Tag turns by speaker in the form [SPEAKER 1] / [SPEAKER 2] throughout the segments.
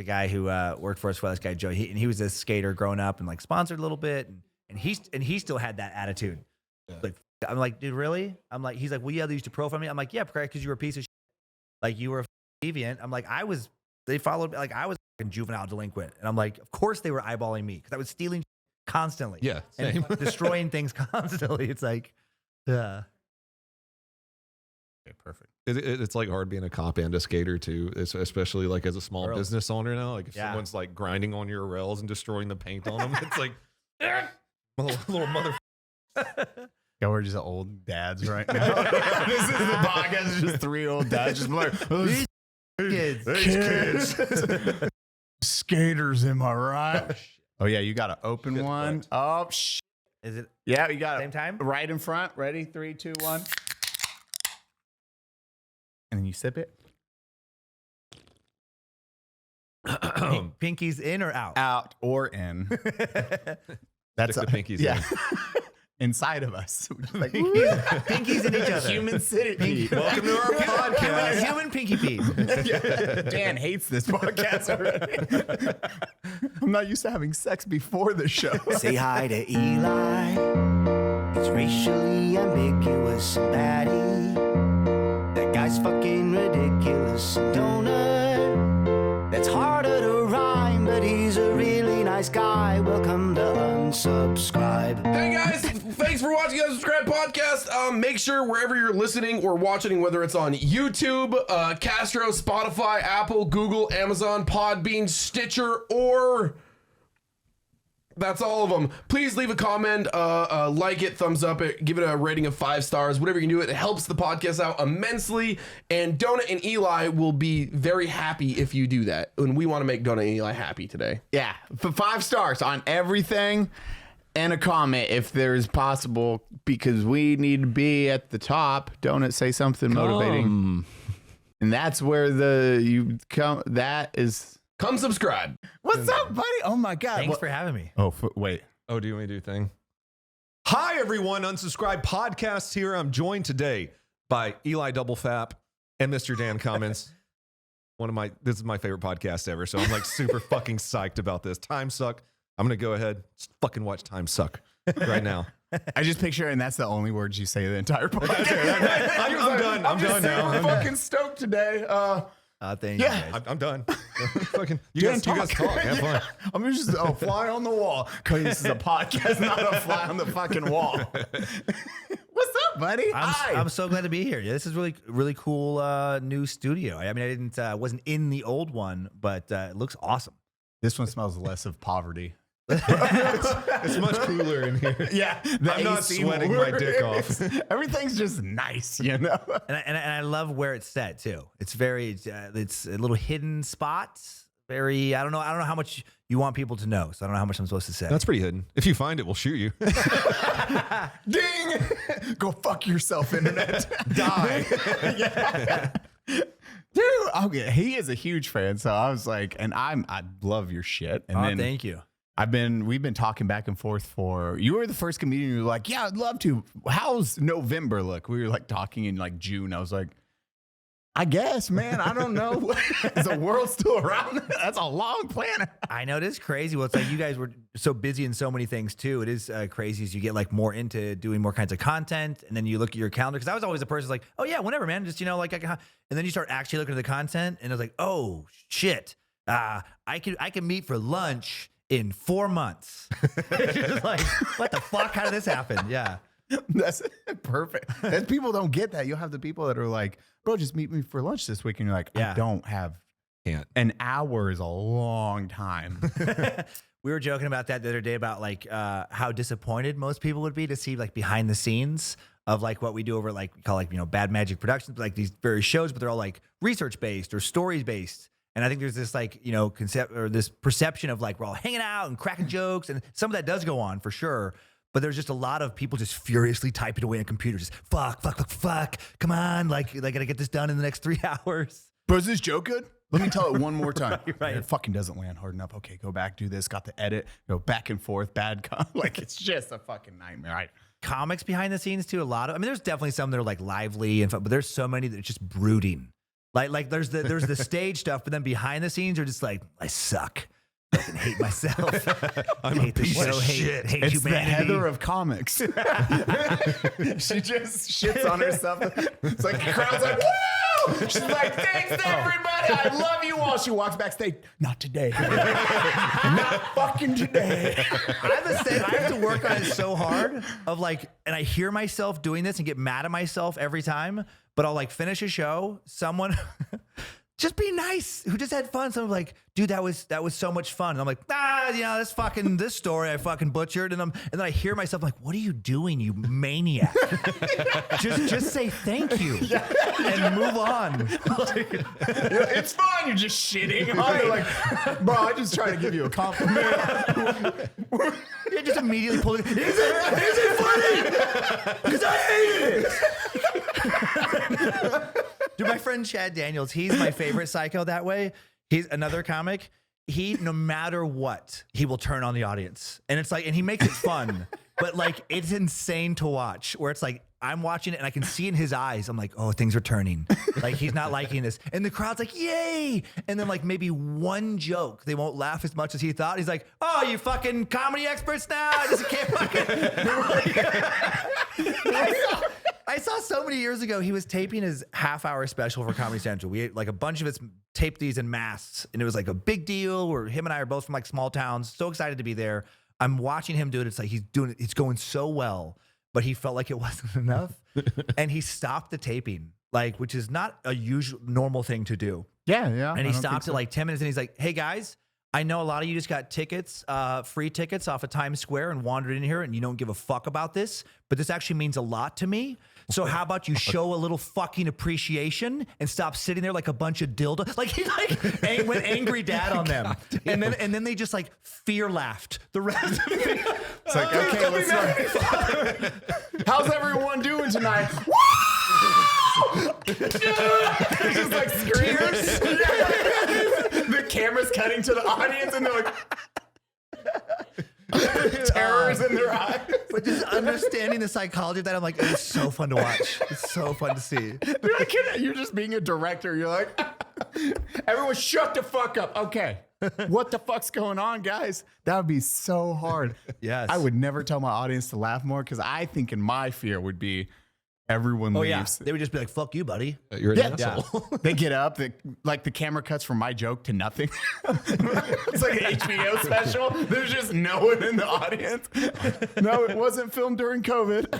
[SPEAKER 1] a guy who worked for us for this guy Joe. He was a skater growing up and like sponsored a little bit, and he still had that attitude. Yeah. Like I'm like, dude, really? I'm like, he's like, well, yeah, they used to profile me. I'm like, yeah, because you were a piece of shit. Like you were a deviant. I'm like, they followed me. Like I was a juvenile delinquent, and I'm like, of course they were eyeballing me because I was stealing constantly.
[SPEAKER 2] Yeah, same.
[SPEAKER 1] And destroying things constantly. It's like, yeah.
[SPEAKER 2] Okay, perfect. It's like hard being a cop and a skater too, especially like as a small business owner now. Like if someone's like grinding on your rails and destroying the paint on them, it's like little mother.
[SPEAKER 3] Yeah, we're just old dads right now. This is the podcast. It's just 3 old dads just like these kids. Skaters, am I right? Oh yeah, you got to open one. Oh shit.
[SPEAKER 1] Is it?
[SPEAKER 3] Yeah, you got
[SPEAKER 1] same time.
[SPEAKER 3] Right in front. Ready? 3, 2, 1. And then you sip it.
[SPEAKER 1] Pinkies in or out?
[SPEAKER 3] Out or in. That's
[SPEAKER 2] the pinkies in.
[SPEAKER 3] Inside of us. Like,
[SPEAKER 1] pinkies in each other.
[SPEAKER 3] Human city.
[SPEAKER 2] Welcome to our podcast.
[SPEAKER 1] Human pinky peep.
[SPEAKER 3] Dan hates this podcast already. I'm not used to having sex before the show.
[SPEAKER 4] Say hi to Eli. It's racially ambiguous. Baddie. That guy's fucking ridiculous. Donut. That's harder to rhyme, but he's a really nice guy. Welcome to Unsubscribe.
[SPEAKER 5] Hey guys, thanks for watching the Unsubscribe podcast. Make sure wherever you're listening or watching, whether it's on YouTube, Castro, Spotify, Apple, Google, Amazon, Podbean, Stitcher, or that's all of them. Please leave a comment, like it, thumbs up it, give it a rating of 5 stars, whatever you can do. It helps the podcast out immensely. And Donut and Eli will be very happy if you do that. And we want to make Donut and Eli happy today.
[SPEAKER 3] Yeah, for 5 stars on everything and a comment if there is possible, because we need to be at the top. Donut, say something motivating. And that's where
[SPEAKER 5] Come subscribe.
[SPEAKER 3] What's up, buddy? Oh my God.
[SPEAKER 1] Thanks for having me.
[SPEAKER 3] Oh, wait.
[SPEAKER 2] Oh, do you want me to do a thing? Hi, everyone. Unsubscribe podcast here. I'm joined today by Eli Double Fap and Mr. Dan Cummins. This is my favorite podcast ever. So I'm like super fucking psyched about this. Time suck. I'm going to go ahead. Just fucking watch time suck right now.
[SPEAKER 3] I just picture, and that's the only words you say the entire podcast.
[SPEAKER 2] I'm done. I'm done now.
[SPEAKER 3] I'm fucking stoked today.
[SPEAKER 1] Thank you guys.
[SPEAKER 2] I'm done. Fucking, you guys talk. Have fun.
[SPEAKER 3] I'm just a fly on the wall, because this is a podcast, not a fly on the fucking wall. What's up, buddy?
[SPEAKER 1] I'm so glad to be here. Yeah, this is really cool new studio. I mean, I wasn't in the old one, but it looks awesome.
[SPEAKER 3] This one smells less of poverty.
[SPEAKER 2] It's much cooler in here.
[SPEAKER 3] Yeah,
[SPEAKER 2] I'm not sweating my dick off.
[SPEAKER 3] Everything's just nice, you know.
[SPEAKER 1] And I love where it's set too. It's it's a little hidden spots. Very, I don't know how much you want people to know, so I don't know how much I'm supposed to say.
[SPEAKER 2] That's pretty hidden. If you find it, we'll shoot you.
[SPEAKER 3] Ding! Go fuck yourself, internet.
[SPEAKER 2] Die.
[SPEAKER 3] Yeah. Dude, okay, he is a huge fan, so I was like, and I love your shit. And then
[SPEAKER 1] thank you.
[SPEAKER 3] We've been talking back and forth you were the first comedian who were like, yeah, I'd love to. How's November look? We were like talking in like June. I was like, I guess, man, I don't know. Is the world still around? That's a long plan.
[SPEAKER 1] I know, it is crazy. Well, it's like you guys were so busy in so many things too. It is crazy as you get like more into doing more kinds of content, and then you look at your calendar. Because I was always a person like, oh yeah, whenever, man. Just like and then you start actually looking at the content, and it's like, oh shit, I can meet for lunch in 4 months. You're just like, what the fuck? How did this happen? Yeah.
[SPEAKER 3] That's perfect. And people don't get that. You'll have the people that are like, bro, just meet me for lunch this week. And you're like, I don't have.
[SPEAKER 2] Can't.
[SPEAKER 3] An hour is a long time.
[SPEAKER 1] We were joking about that the other day about like how disappointed most people would be to see like behind the scenes of like what we do over like we call like, Bad Magic Productions, like these various shows, but they're all like research based or stories based. And I think there's this like, concept or this perception of like we're all hanging out and cracking jokes, and some of that does go on for sure. But there's just a lot of people just furiously typing away on computers. Just fuck. Come on. Like I gotta get this done in the next 3 hours.
[SPEAKER 3] Bro, is this joke good? Let me tell it one more time.
[SPEAKER 1] Right.
[SPEAKER 3] It fucking doesn't land hard enough. Okay, go back, do this. Got the edit. Go back and forth. Like it's just a fucking nightmare. Right.
[SPEAKER 1] Comics behind the scenes too. There's definitely some that are like lively and fun, but there's so many that it's just brooding. Like there's the stage stuff, but then behind the scenes are just like, I suck. I fucking hate myself.
[SPEAKER 2] I'm
[SPEAKER 1] hate
[SPEAKER 2] a piece
[SPEAKER 1] show,
[SPEAKER 2] of
[SPEAKER 1] hate
[SPEAKER 3] It's
[SPEAKER 1] humanity.
[SPEAKER 3] the Heather of comics. She just shits on herself. It's like the crowd's like, woo! She's like, thanks everybody. I love you all. She walks backstage. Not today. Not fucking today.
[SPEAKER 1] I have to work on it so hard of like, and I hear myself doing this and get mad at myself every time, but I'll like finish a show. Someone just be nice who just had fun. Someone like, dude, that was so much fun. And I'm like, this story I fucking butchered. And then I hear myself like, what are you doing, you maniac? just say thank you and move on. Like,
[SPEAKER 3] It's fine. You're just shitting on it. Like, bro, I just try to give you a compliment.
[SPEAKER 1] you just immediately pull it. Is it funny? Because I hated it. Dude, my friend Chad Daniels, he's my favorite psycho that way. He's another comic. He, no matter what, he will turn on the audience. And it's like, and he makes it fun, but like, it's insane to watch where it's like, I'm watching it and I can see in his eyes, I'm like, oh, things are turning. Like, he's not liking this. And the crowd's like, yay. And then like maybe one joke, they won't laugh as much as he thought. He's like, oh, you fucking comedy experts now? I just can't fucking. I saw so many years ago, he was taping his half-hour special for Comedy Central. We had like a bunch of us taped these in masks, and it was like a big deal where him and I are both from like small towns. So excited to be there. I'm watching him do it. It's like he's doing it. It's going so well, but he felt like it wasn't enough. And he stopped the taping, like, which is not a usual normal thing to do.
[SPEAKER 3] Yeah.
[SPEAKER 1] And he stopped at like 10 minutes and he's like, hey guys, I know a lot of you just got tickets, free tickets off of Times Square and wandered in here and you don't give a fuck about this, but this actually means a lot to me. So how about you show a little fucking appreciation and stop sitting there like a bunch of dildo? Like he went angry dad on them. And then they just like fear laughed the rest of it.
[SPEAKER 3] It's like, okay, let's go. How's everyone doing tonight? Just like screamers. The camera's cutting to the audience and they're like, terrors in their eyes.
[SPEAKER 1] But just understanding the psychology of that, I'm like, it's so fun to watch. It's so fun to see.
[SPEAKER 3] You're just being a director. You're like, everyone shut the fuck up. Okay. What the fuck's going on, guys? That would be so hard.
[SPEAKER 1] Yes.
[SPEAKER 3] I would never tell my audience to laugh more because I think in my fear would be everyone
[SPEAKER 1] Oh,
[SPEAKER 3] leaves.
[SPEAKER 1] yeah. They would just be like, fuck you, buddy.
[SPEAKER 2] You're an
[SPEAKER 3] Yeah.
[SPEAKER 2] asshole.
[SPEAKER 3] They get up, like the camera cuts from my joke to nothing. It's like an HBO special. There's just no one in the audience. No, it wasn't filmed during COVID.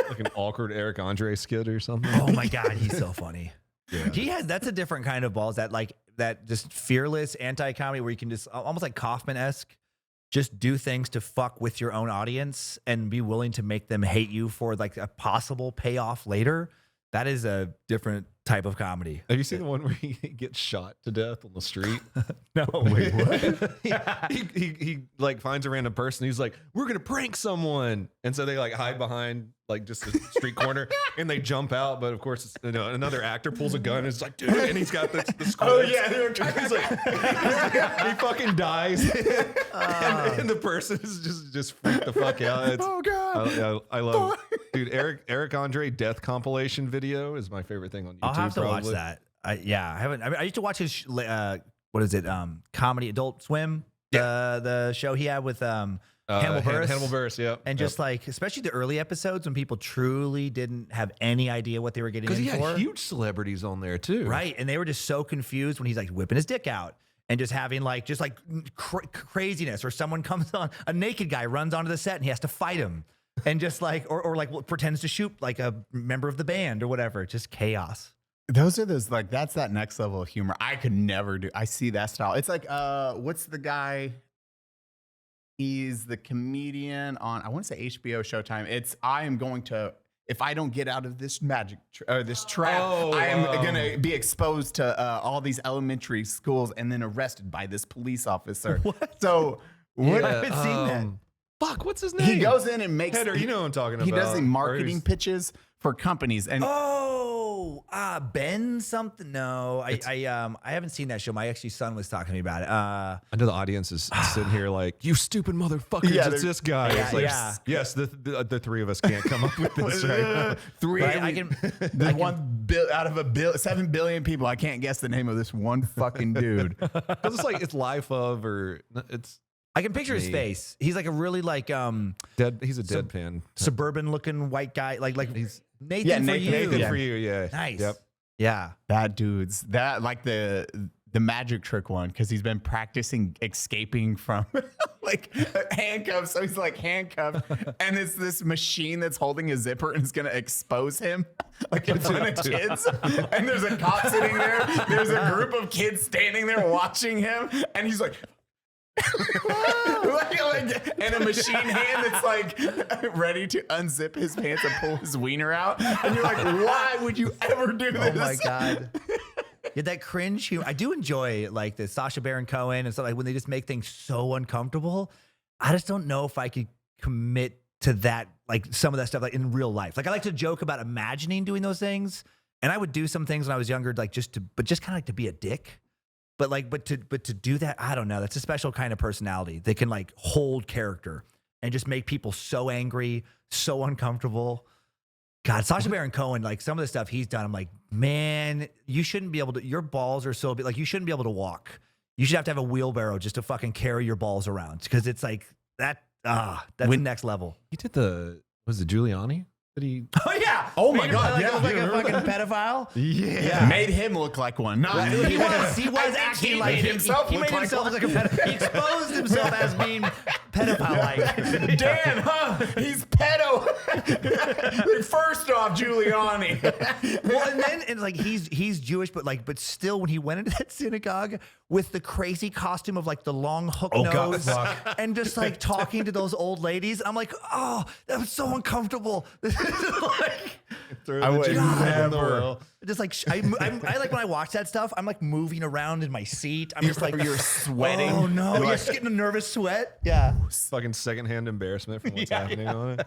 [SPEAKER 2] Like an awkward Eric Andre skit or something.
[SPEAKER 1] Oh my God, he's so funny. Yeah. That's a different kind of balls, that just fearless anti-comedy where you can just almost like Kaufman-esque, just do things to fuck with your own audience and be willing to make them hate you for like a possible payoff later. That is a different type of comedy.
[SPEAKER 2] Have you seen the one where he gets shot to death on the street?
[SPEAKER 1] No, wait, what?
[SPEAKER 2] he like finds a random person. He's like, we're going to prank someone. And so they like hide behind like just a street corner and they jump out. But of course, it's, another actor pulls a gun and it's like, dude, and he's got the squibs.
[SPEAKER 3] Oh, yeah.
[SPEAKER 2] He's like, he fucking dies. And the person is just freaked the fuck out. It's,
[SPEAKER 3] Oh, God.
[SPEAKER 2] I love it. Dude, Eric Andre death compilation video is my favorite thing on YouTube.
[SPEAKER 1] I'll have to
[SPEAKER 2] probably.
[SPEAKER 1] watch that. I haven't. I used to watch his what is it? Comedy Adult Swim. The show he had with Hannibal Buress.
[SPEAKER 2] Hannibal Buress, yeah.
[SPEAKER 1] And just like, especially the early episodes when people truly didn't have any idea what they were getting in
[SPEAKER 2] because he
[SPEAKER 1] for.
[SPEAKER 2] had huge celebrities on there too,
[SPEAKER 1] Right. And they were just so confused when he's like whipping his dick out and just having like, craziness, or someone comes on, a naked guy runs onto the set and he has to fight him. And just like, or like pretends to shoot like a member of the band or whatever. Just chaos.
[SPEAKER 3] Those are those, like, that's that next level of humor. I could never do. I see that style. It's like, what's the guy? He's the comedian on, I want to say HBO Showtime. It's, I am going to, if I don't get out of this this trap, I am going to be exposed to all these elementary schools and then arrested by this police officer.
[SPEAKER 1] What?
[SPEAKER 3] So, what?
[SPEAKER 1] I haven't seen that.
[SPEAKER 2] Fuck, what's his name?
[SPEAKER 3] He goes in and makes,
[SPEAKER 2] Header, you know what I'm talking about.
[SPEAKER 3] he does the
[SPEAKER 2] Or
[SPEAKER 3] marketing
[SPEAKER 2] he's-
[SPEAKER 3] pitches for companies. And
[SPEAKER 1] Ben something. No, I haven't seen that show. My actually son was talking to me about it.
[SPEAKER 2] I know the audience is sitting here like, you stupid motherfuckers,
[SPEAKER 3] Yeah,
[SPEAKER 2] it's
[SPEAKER 3] they're-
[SPEAKER 2] this guy.
[SPEAKER 1] Yeah,
[SPEAKER 2] It's like,
[SPEAKER 1] yeah.
[SPEAKER 2] yes, the three of us can't come up with this right now.
[SPEAKER 3] three,
[SPEAKER 1] But I can.
[SPEAKER 3] the one out of 7 billion people, I can't guess the name of this one fucking dude.
[SPEAKER 2] Because it's like it's life of or it's
[SPEAKER 1] I can picture his
[SPEAKER 2] Me.
[SPEAKER 1] face. He's like a really like
[SPEAKER 2] dead. He's a deadpan.
[SPEAKER 1] suburban looking white guy. Like he's Nathan
[SPEAKER 3] Yeah,
[SPEAKER 1] for
[SPEAKER 3] Nathan-
[SPEAKER 1] you.
[SPEAKER 2] Nathan
[SPEAKER 3] Yeah.
[SPEAKER 2] for you, yeah.
[SPEAKER 1] Nice.
[SPEAKER 2] Yep.
[SPEAKER 1] Yeah.
[SPEAKER 3] Bad dudes. That like the magic trick one, because he's been practicing escaping from like handcuffs. So he's like handcuffed, and it's this machine that's holding a zipper and it's gonna expose him like in front of kids. And there's a cop sitting there. There's a group of kids standing there watching him, and he's like. And a machine hand that's like ready to unzip his pants and pull his wiener out, and you're like, why would you ever do this?
[SPEAKER 1] Oh my god. Yeah, that cringe humor. I do enjoy like the Sacha Baron Cohen and stuff like when they just make things so uncomfortable. I just don't know if I could commit to that, like some of that stuff like in real life. Like I like to joke about imagining doing those things, and I would do some things when I was younger, like just kind of like to be a dick. But to do that, I don't know. That's a special kind of personality. They can like hold character and just make people so angry, so uncomfortable. God, Sacha Baron Cohen, like some of the stuff he's done, I'm like, man, you shouldn't be able to. Your balls are so big, like you shouldn't be able to walk. You should have to have a wheelbarrow just to fucking carry your balls around because it's like that. That's the next level.
[SPEAKER 2] He did was it Giuliani? Did he?
[SPEAKER 1] Oh yeah.
[SPEAKER 3] Oh my
[SPEAKER 1] Made him
[SPEAKER 3] God,
[SPEAKER 1] Like,
[SPEAKER 3] yeah,
[SPEAKER 1] like
[SPEAKER 3] you
[SPEAKER 1] a
[SPEAKER 3] remember
[SPEAKER 1] fucking pedophile.
[SPEAKER 3] Yeah. Made him look like one. No,
[SPEAKER 1] He was
[SPEAKER 3] I think
[SPEAKER 1] acting
[SPEAKER 3] he
[SPEAKER 1] like
[SPEAKER 3] made himself
[SPEAKER 1] He
[SPEAKER 3] look
[SPEAKER 1] made
[SPEAKER 3] like
[SPEAKER 1] himself
[SPEAKER 3] one.
[SPEAKER 1] look like a pedophile. He exposed himself as being pedophile-like.
[SPEAKER 3] Dan, huh? He's pedo. First off, Giuliani.
[SPEAKER 1] Well, and then it's like he's Jewish, but still, when he went into that synagogue with the crazy costume of like the long hook nose and just like talking to those old ladies, I'm like, oh, that was so uncomfortable. This is like,
[SPEAKER 3] I would
[SPEAKER 2] never.
[SPEAKER 1] just like I like when I watch that stuff, I'm like moving around in my seat. I'm just like
[SPEAKER 3] You're sweating.
[SPEAKER 1] Oh no,
[SPEAKER 3] You're
[SPEAKER 1] you're
[SPEAKER 3] like-
[SPEAKER 1] just getting a nervous sweat. Yeah.
[SPEAKER 2] Fucking secondhand embarrassment from what's happening on it.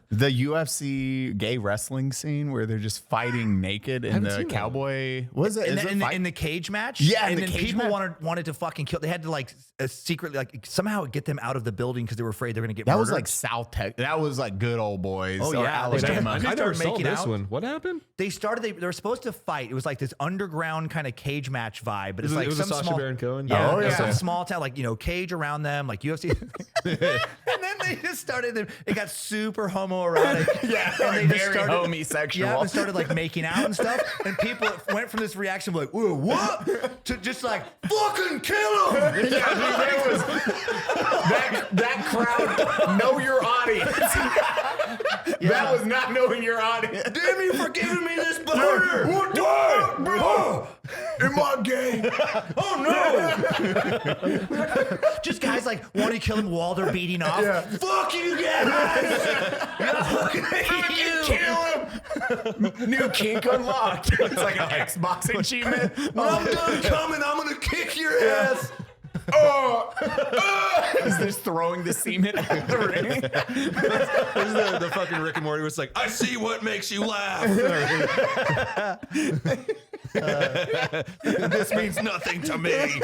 [SPEAKER 3] The UFC gay wrestling scene where they're just fighting naked in
[SPEAKER 2] haven't
[SPEAKER 3] the
[SPEAKER 2] seen that.
[SPEAKER 3] cowboy. Was it?
[SPEAKER 1] In,
[SPEAKER 3] Is
[SPEAKER 1] the,
[SPEAKER 3] it
[SPEAKER 1] in, the,
[SPEAKER 3] fight?
[SPEAKER 1] in the cage match,
[SPEAKER 3] Yeah, in
[SPEAKER 1] and
[SPEAKER 3] the
[SPEAKER 1] then
[SPEAKER 3] cage
[SPEAKER 1] people
[SPEAKER 3] match.
[SPEAKER 1] wanted to fucking kill. They had to like secretly like somehow get them out of the building because they were afraid they were gonna get
[SPEAKER 3] That
[SPEAKER 1] murdered.
[SPEAKER 3] was like South Tech. That was like good old boys.
[SPEAKER 1] Oh,
[SPEAKER 3] or
[SPEAKER 1] yeah.
[SPEAKER 3] Alabama.
[SPEAKER 2] I
[SPEAKER 1] They
[SPEAKER 2] never
[SPEAKER 1] started
[SPEAKER 2] saw
[SPEAKER 1] making
[SPEAKER 2] this
[SPEAKER 1] out.
[SPEAKER 2] one. What happened?
[SPEAKER 1] They were supposed to fight. It was like this underground kind of cage match vibe, but it's
[SPEAKER 2] It
[SPEAKER 1] like
[SPEAKER 2] was a
[SPEAKER 1] some
[SPEAKER 2] Sacha
[SPEAKER 1] small,
[SPEAKER 2] Baron Cohen?
[SPEAKER 1] Yeah,
[SPEAKER 3] Oh, yeah.
[SPEAKER 1] some small town, like cage around them, like UFC. And then they just started. It got super homoerotic.
[SPEAKER 3] Yeah,
[SPEAKER 1] and they just
[SPEAKER 3] very
[SPEAKER 1] started
[SPEAKER 3] homosexual.
[SPEAKER 1] Yeah, and started like making out and stuff. And people went from this reaction of like, "Whoa, what?" to just like, "Fucking kill him!"
[SPEAKER 3] Yeah, I mean, there was that crowd. Know your audience. That was not knowing your audience.
[SPEAKER 1] Damn you for giving me this boner!
[SPEAKER 3] What the fuck, bro? Am I gay?
[SPEAKER 1] Oh no! Just guys like want to kill him while they're beating off.
[SPEAKER 3] Yeah.
[SPEAKER 1] Fuck you guys! I hate you!
[SPEAKER 3] Kill him. New kink unlocked. It's like an Xbox achievement.
[SPEAKER 1] When I'm done coming, I'm gonna kick your ass.
[SPEAKER 3] Is this throwing the semen at the ring?
[SPEAKER 2] This is the fucking Rick and Morty where it's like, I see what makes you laugh. This means nothing to me.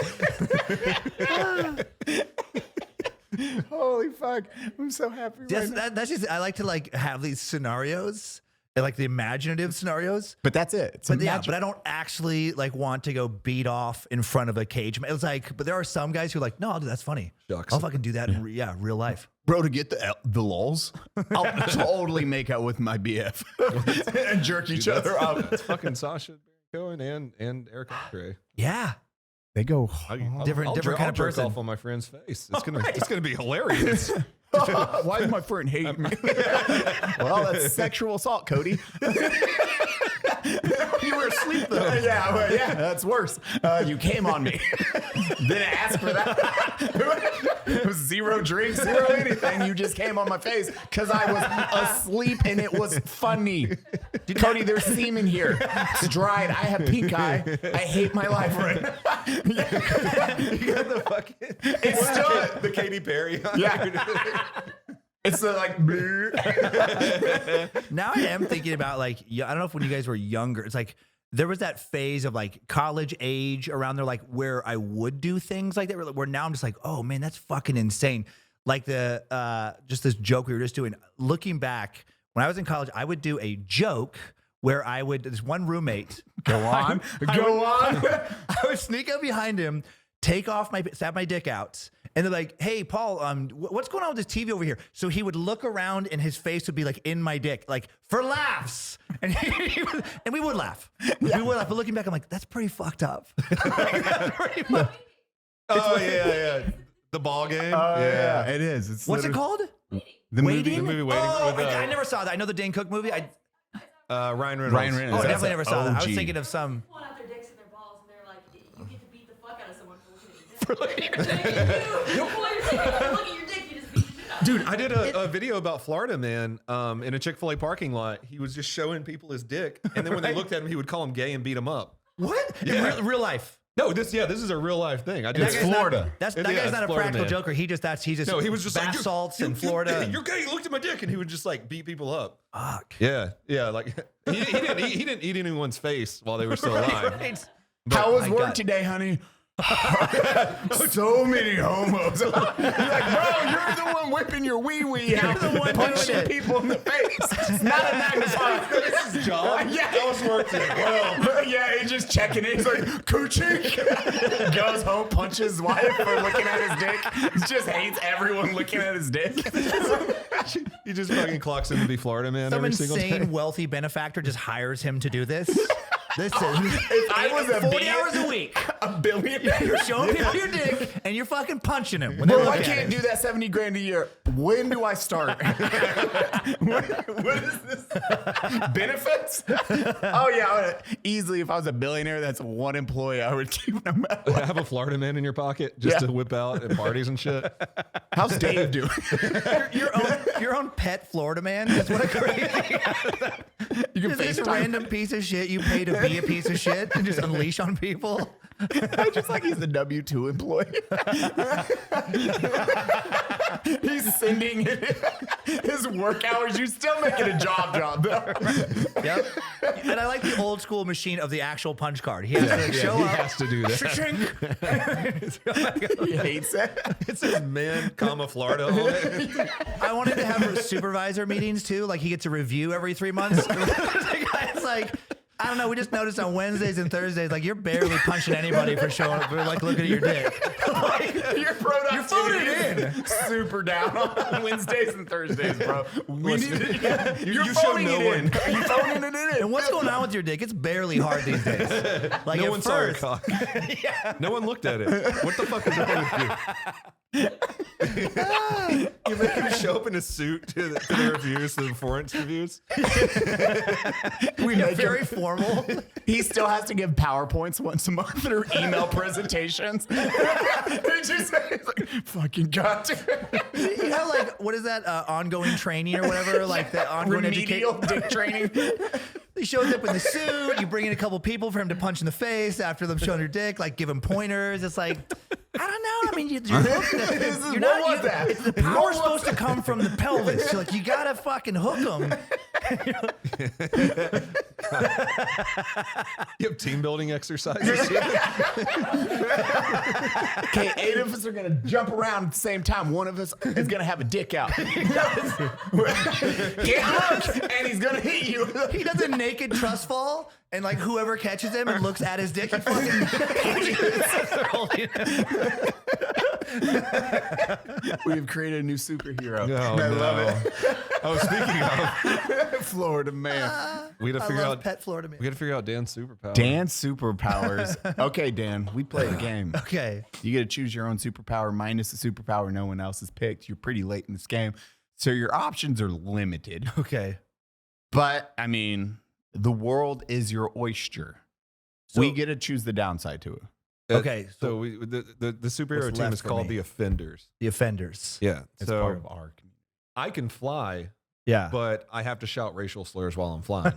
[SPEAKER 3] Holy fuck. I'm so happy right now.
[SPEAKER 1] That's just I like to like have these scenarios. I like the imaginative scenarios.
[SPEAKER 3] But that's it. It's
[SPEAKER 1] But yeah,
[SPEAKER 3] magic.
[SPEAKER 1] but I don't actually like want to go beat off in front of a cage. It's like, but there are some guys who are like, no, I'll do that's funny.
[SPEAKER 2] Shucks.
[SPEAKER 1] I'll fucking do that in real life.
[SPEAKER 3] Bro, to get the lulz, I'll totally make out with my BF and jerk each other up.
[SPEAKER 2] That's fucking Sacha Baron Cohen and Eric Andre.
[SPEAKER 1] Yeah.
[SPEAKER 3] They go
[SPEAKER 1] Different kind of
[SPEAKER 2] jerk
[SPEAKER 1] person.
[SPEAKER 2] off on my friend's face. It's gonna be hilarious.
[SPEAKER 3] Why does my friend hate me? Well, that's sexual assault, Cody.
[SPEAKER 2] You were asleep though.
[SPEAKER 3] Yeah, well, yeah, that's worse. You came on me. Didn't ask for that. It was 0 drinks, 0 anything. You just came on my face because I was asleep and it was funny. Cody, there's semen here. It's dried. I have pink eye. I hate my life right now.
[SPEAKER 2] You got the fucking.
[SPEAKER 3] It's still
[SPEAKER 2] the Katy Perry.
[SPEAKER 3] yeah. It's like
[SPEAKER 1] Now I am thinking about like, I don't know if when you guys were younger, it's like there was that phase of like college age around there, like where I would do things like that, where now I'm just like, oh man, that's fucking insane. Like just this joke we were just doing. Looking back, when I was in college, I would do a joke where I would, this one roommate.
[SPEAKER 3] Go on. Go on.
[SPEAKER 1] I would sneak up behind him, stab my dick out. And they're like, hey, Paul, what's going on with this TV over here? So he would look around and his face would be like in my dick, like for laughs. And, and we would laugh. We would laugh. But looking back, I'm like, that's pretty fucked up. That's pretty fucked.
[SPEAKER 2] Oh, yeah. The ball game.
[SPEAKER 3] Yeah, it is. It's
[SPEAKER 1] What's it called?
[SPEAKER 3] The
[SPEAKER 1] Waiting?
[SPEAKER 2] The movie Waiting.
[SPEAKER 1] Oh,
[SPEAKER 2] with,
[SPEAKER 1] I never saw that. I know the Dane Cook movie.
[SPEAKER 2] Ryan Reynolds.
[SPEAKER 3] Ryan Reynolds.
[SPEAKER 1] Oh, I
[SPEAKER 3] That's
[SPEAKER 1] definitely
[SPEAKER 3] a
[SPEAKER 1] never saw that. I was
[SPEAKER 3] OG.
[SPEAKER 1] thinking of some.
[SPEAKER 6] Pulling out their dicks and their balls, and they're like, you get to beat the fuck out of someone for looking at your dick. You pull your dick out, look at your dick, you just beat the shit out.
[SPEAKER 2] Dude, I did a video about Florida man in a Chick-fil-A parking lot. He was just showing people his dick, and then when they looked at him, he would call him gay and beat him up.
[SPEAKER 1] What?
[SPEAKER 2] Yeah.
[SPEAKER 1] In real life.
[SPEAKER 2] No, this is a real life thing. I
[SPEAKER 1] That
[SPEAKER 2] just
[SPEAKER 1] guy's not-
[SPEAKER 3] Florida.
[SPEAKER 1] that
[SPEAKER 2] Yeah,
[SPEAKER 1] guy's
[SPEAKER 2] it's
[SPEAKER 1] not a
[SPEAKER 2] Florida
[SPEAKER 1] practical
[SPEAKER 2] man.
[SPEAKER 1] joker. He just
[SPEAKER 2] no, he was just
[SPEAKER 1] bath
[SPEAKER 2] like
[SPEAKER 1] salts in Florida.
[SPEAKER 2] You're gay. You looked at my dick, and he would just like beat people up.
[SPEAKER 1] Fuck.
[SPEAKER 2] Yeah, like he didn't eat anyone's face while they were still alive.
[SPEAKER 1] Right.
[SPEAKER 3] How was
[SPEAKER 1] I
[SPEAKER 3] work
[SPEAKER 1] got-
[SPEAKER 3] today, honey? So many homos. You're like, bro, you're the one whipping your wee out,
[SPEAKER 1] the one
[SPEAKER 3] punching
[SPEAKER 1] doing it.
[SPEAKER 3] people in the face. It's not a magnifier.
[SPEAKER 2] This is John.
[SPEAKER 3] Yeah.
[SPEAKER 2] How was work today? Well,
[SPEAKER 3] Yeah, he's just checking in. He's like, coochie. Goes home, punches his wife for looking at his dick. He just hates everyone looking at his dick.
[SPEAKER 2] he just fucking clocks in to be Florida man
[SPEAKER 1] Some
[SPEAKER 2] every single day.
[SPEAKER 1] insane wealthy benefactor just hires him to do this. Listen,
[SPEAKER 3] If I was a
[SPEAKER 1] 40 hours a week,
[SPEAKER 3] a billionaire,
[SPEAKER 1] you're showing people your dick and you're fucking punching him when they
[SPEAKER 3] Bro,
[SPEAKER 1] look
[SPEAKER 3] I
[SPEAKER 1] at
[SPEAKER 3] can't
[SPEAKER 1] it.
[SPEAKER 3] do that 70 grand a year. When do I start? what is this? Benefits? Oh, yeah. Easily, if I was a billionaire, that's one employee I would keep no matter what.
[SPEAKER 2] Have a Florida man in your pocket just
[SPEAKER 3] Yeah.
[SPEAKER 2] to whip out at parties and shit.
[SPEAKER 3] How's Dave doing?
[SPEAKER 1] your own pet Florida man. That's what a crazy.
[SPEAKER 3] You can
[SPEAKER 1] Just this
[SPEAKER 3] FaceTime.
[SPEAKER 1] random piece of shit you pay to be a piece of shit and just unleash on people.
[SPEAKER 3] Just like he's the W-2 employee. He's sending his work hours. You're still making a job though.
[SPEAKER 1] Yep. And I like the old school machine of the actual punch card. He has to like, show
[SPEAKER 2] he
[SPEAKER 1] up.
[SPEAKER 2] has to do that.
[SPEAKER 3] He hates it.
[SPEAKER 2] It says man, Florida on it.
[SPEAKER 1] I wanted to have supervisor meetings too. Like he gets a review every 3 months. The guy's like, I don't know. We just noticed on Wednesdays and Thursdays, like you're barely punching anybody for showing up. We're like looking at your dick. Like,
[SPEAKER 3] Your productivity
[SPEAKER 1] You're phoning it in.
[SPEAKER 3] super down on Wednesdays and Thursdays, bro. We need to, you're
[SPEAKER 2] you show
[SPEAKER 3] phoning
[SPEAKER 2] no
[SPEAKER 3] it in.
[SPEAKER 2] one.
[SPEAKER 3] Are you phoning it in?
[SPEAKER 1] and what's going on with your dick? It's barely hard these days. Like
[SPEAKER 2] No
[SPEAKER 1] at
[SPEAKER 2] one saw your
[SPEAKER 1] first,
[SPEAKER 2] cock. No one looked at it. What the fuck is wrong with you? You make him show up in a suit to the reviews, to the performance reviews.
[SPEAKER 3] We make
[SPEAKER 1] very
[SPEAKER 3] him,
[SPEAKER 1] formal.
[SPEAKER 3] he still has to give PowerPoints once a month or email presentations. It's just it's like, fucking god.
[SPEAKER 1] You have like what is that ongoing training or whatever? Like the ongoing
[SPEAKER 3] Remedial
[SPEAKER 1] education.
[SPEAKER 3] dick training.
[SPEAKER 1] He shows up in the suit. You bring in a couple people for him to punch in the face after them showing their dick. Like give him pointers. It's like I don't know. I mean, you're hooked. You're
[SPEAKER 3] What was that?
[SPEAKER 1] It's the power's supposed to come from the pelvis. You're like you gotta fucking hook them.
[SPEAKER 2] You have team building exercises.
[SPEAKER 3] Okay, 8 of us are gonna jump around at the same time. One of us is gonna have a dick out. Get hooked, and he's gonna hit you.
[SPEAKER 1] He does a naked trust fall, and like whoever catches him and looks at his dick, he fucking.
[SPEAKER 3] We have created a new superhero.
[SPEAKER 2] No,
[SPEAKER 3] I love it.
[SPEAKER 2] Oh, speaking of,
[SPEAKER 3] Florida man.
[SPEAKER 2] we gotta
[SPEAKER 1] I
[SPEAKER 2] figure
[SPEAKER 1] love
[SPEAKER 2] out.
[SPEAKER 1] pet Florida man.
[SPEAKER 2] We gotta figure out Dan's superpower.
[SPEAKER 3] Dan's superpowers. Okay, Dan, we play a game.
[SPEAKER 1] Okay.
[SPEAKER 3] You get to choose your own superpower minus the superpower no one else has picked. You're pretty late in this game, so your options are limited.
[SPEAKER 1] Okay.
[SPEAKER 3] But I mean, the world is your oyster.
[SPEAKER 1] So-
[SPEAKER 3] We get to choose the downside to it.
[SPEAKER 1] Okay.
[SPEAKER 2] So we the superhero
[SPEAKER 1] What's
[SPEAKER 2] team
[SPEAKER 1] left
[SPEAKER 2] is
[SPEAKER 1] for
[SPEAKER 2] called
[SPEAKER 1] me?
[SPEAKER 2] the Offenders.
[SPEAKER 1] The offenders.
[SPEAKER 2] Yeah.
[SPEAKER 3] It's
[SPEAKER 2] so
[SPEAKER 3] part of our community.
[SPEAKER 2] I can fly,
[SPEAKER 1] Yeah.
[SPEAKER 2] but I have to shout racial slurs while I'm flying.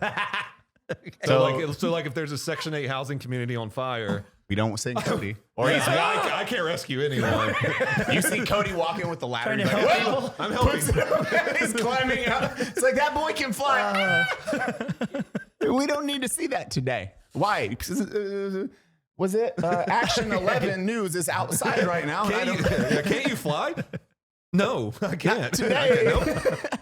[SPEAKER 3] So-
[SPEAKER 2] so like if there's a Section 8 housing community on fire,
[SPEAKER 3] We don't sing Cody. Or he's
[SPEAKER 2] I can't rescue anyone.
[SPEAKER 3] you see Cody walking with the ladder.
[SPEAKER 1] Trying to
[SPEAKER 3] He's like,
[SPEAKER 1] help
[SPEAKER 3] "Whoa!"
[SPEAKER 2] I'm helping.
[SPEAKER 3] He's climbing up. It's like that boy can fly. We don't need to see that today. Why? Because, was it Action 11 News is outside right now?
[SPEAKER 2] Can't you fly? No, I can't.
[SPEAKER 3] Today.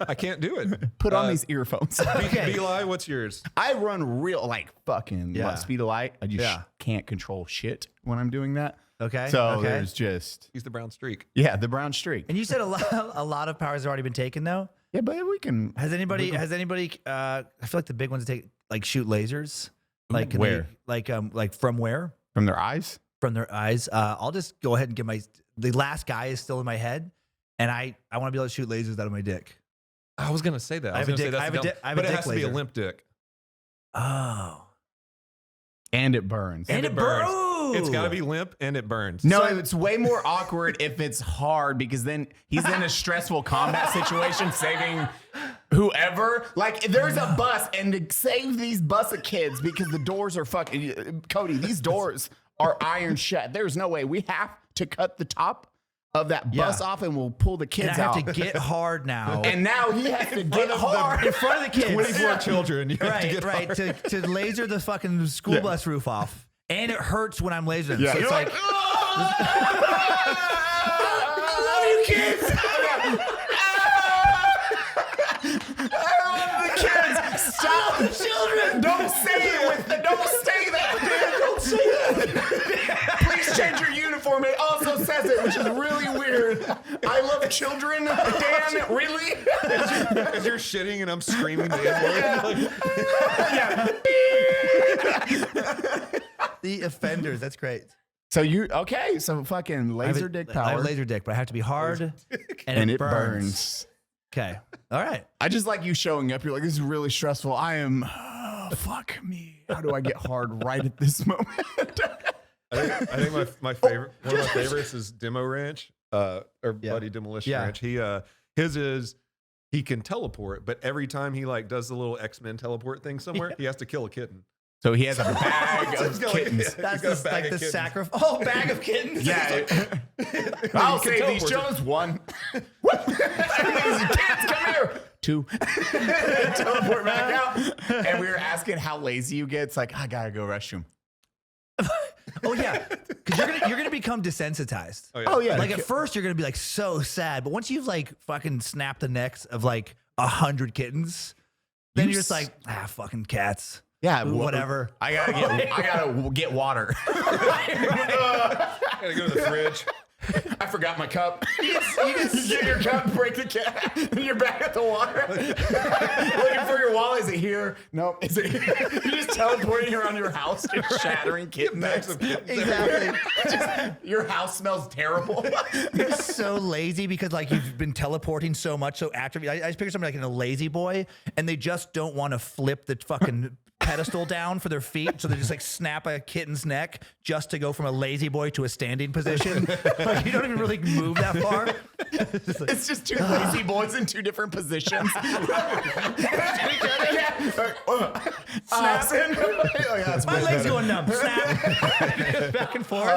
[SPEAKER 2] I can't do it.
[SPEAKER 3] Put on these earphones.
[SPEAKER 2] Eli, what's yours?
[SPEAKER 3] I run real like fucking speed of light. I just can't control shit when I'm doing that.
[SPEAKER 1] Okay.
[SPEAKER 3] So there's just
[SPEAKER 2] He's the brown streak.
[SPEAKER 3] the brown streak.
[SPEAKER 1] And you said a lot of powers have already been taken though.
[SPEAKER 3] Yeah, but we can.
[SPEAKER 1] Has anybody? I feel like the big ones take like shoot lasers. Like can
[SPEAKER 3] Where?
[SPEAKER 1] they, like from where?
[SPEAKER 3] From their eyes?
[SPEAKER 1] From their eyes. I'll just go ahead and get the last guy is still in my head, and I want to be able to shoot lasers out of my dick.
[SPEAKER 2] I was gonna say that.
[SPEAKER 1] I have a dick- I have a
[SPEAKER 2] but it
[SPEAKER 1] dick
[SPEAKER 2] has to be a
[SPEAKER 1] laser.
[SPEAKER 2] limp dick.
[SPEAKER 1] Oh.
[SPEAKER 3] And it burns.
[SPEAKER 1] And it burns.
[SPEAKER 2] It's got to be limp and it burns.
[SPEAKER 3] No, it's way more awkward if it's hard because then he's in a stressful combat situation saving whoever. Like, there's a bus and to save these bus of kids because the doors are fucking... Cody, these doors are iron shut. There's no way. We have to cut the top of that bus off and we'll pull the kids
[SPEAKER 1] And I
[SPEAKER 3] out.
[SPEAKER 1] have to get hard now.
[SPEAKER 3] And now he has to get hard.
[SPEAKER 1] in front of the kids.
[SPEAKER 2] 24 children. You have to get
[SPEAKER 1] Right. To laser the fucking school bus roof off. And it hurts when I'm lasering.
[SPEAKER 3] Yeah.
[SPEAKER 1] So it's
[SPEAKER 3] You're
[SPEAKER 1] like,
[SPEAKER 3] I love you, kids. I love the kids. Stop the children. Don't say it with the. Don't say that. Dan, don't say that. Please change your uniform. It also says it, which is really weird. I love children. Dan, really?
[SPEAKER 2] As you're shitting and I'm screaming the N-word.
[SPEAKER 1] the offenders. That's great.
[SPEAKER 3] So so fucking laser dick
[SPEAKER 1] I
[SPEAKER 3] power.
[SPEAKER 1] have a laser dick, but I have to be hard and it burns. Okay. All right.
[SPEAKER 3] I just like you showing up. You're like, this is really stressful. I am. Fuck me. How do I get hard right at this moment?
[SPEAKER 2] I think my favorite, one of my favorites is Demo Ranch, or Buddy Demolition
[SPEAKER 1] Yeah.
[SPEAKER 2] Ranch. His is he can teleport, but every time he like does the little X-Men teleport thing somewhere, he has to kill a kitten.
[SPEAKER 3] So he has a bag
[SPEAKER 2] So
[SPEAKER 3] of
[SPEAKER 2] he's got
[SPEAKER 3] kittens.
[SPEAKER 1] That's
[SPEAKER 2] He's got a bag
[SPEAKER 1] like
[SPEAKER 2] of
[SPEAKER 1] the
[SPEAKER 2] kittens.
[SPEAKER 1] sacrifice. Oh, bag of kittens.
[SPEAKER 3] Yeah. I'll
[SPEAKER 2] You can
[SPEAKER 3] save these
[SPEAKER 2] teleport.
[SPEAKER 3] children. 1. Kids, come here. 2. Teleport back out. And we were asking how lazy you get. It's like, I gotta go restroom.
[SPEAKER 1] Oh yeah, because you're gonna become desensitized.
[SPEAKER 3] Oh yeah.
[SPEAKER 1] Like at first you're gonna be like so sad, but once you've like fucking snapped the necks of like 100 kittens, then you're just like fucking cats.
[SPEAKER 3] Yeah,
[SPEAKER 1] Whatever.
[SPEAKER 3] I gotta get water.
[SPEAKER 2] Gotta go to the fridge.
[SPEAKER 3] I forgot my cup. You get your cup, break the cap, and you're back at the water. Looking for your wallet. Is it here? No. Is it here? You're just teleporting around your house, just shattering kitten
[SPEAKER 2] Bags
[SPEAKER 3] necks.
[SPEAKER 2] of kittens.
[SPEAKER 1] Exactly.
[SPEAKER 3] Your house smells terrible.
[SPEAKER 1] You're so lazy because like you've been teleporting so much, so actively. I just picture somebody like in a lazy boy, and they just don't want to flip the fucking pedestal down for their feet, so they just like snap a kitten's neck just to go from a lazy boy to a standing position. Like you don't even really move that far.
[SPEAKER 3] It's just 2 lazy boys in 2 different positions. Snaps in. Oh, yeah, that's
[SPEAKER 1] My
[SPEAKER 3] way
[SPEAKER 1] legs
[SPEAKER 3] better.
[SPEAKER 1] going numb. Snap. Back and forth.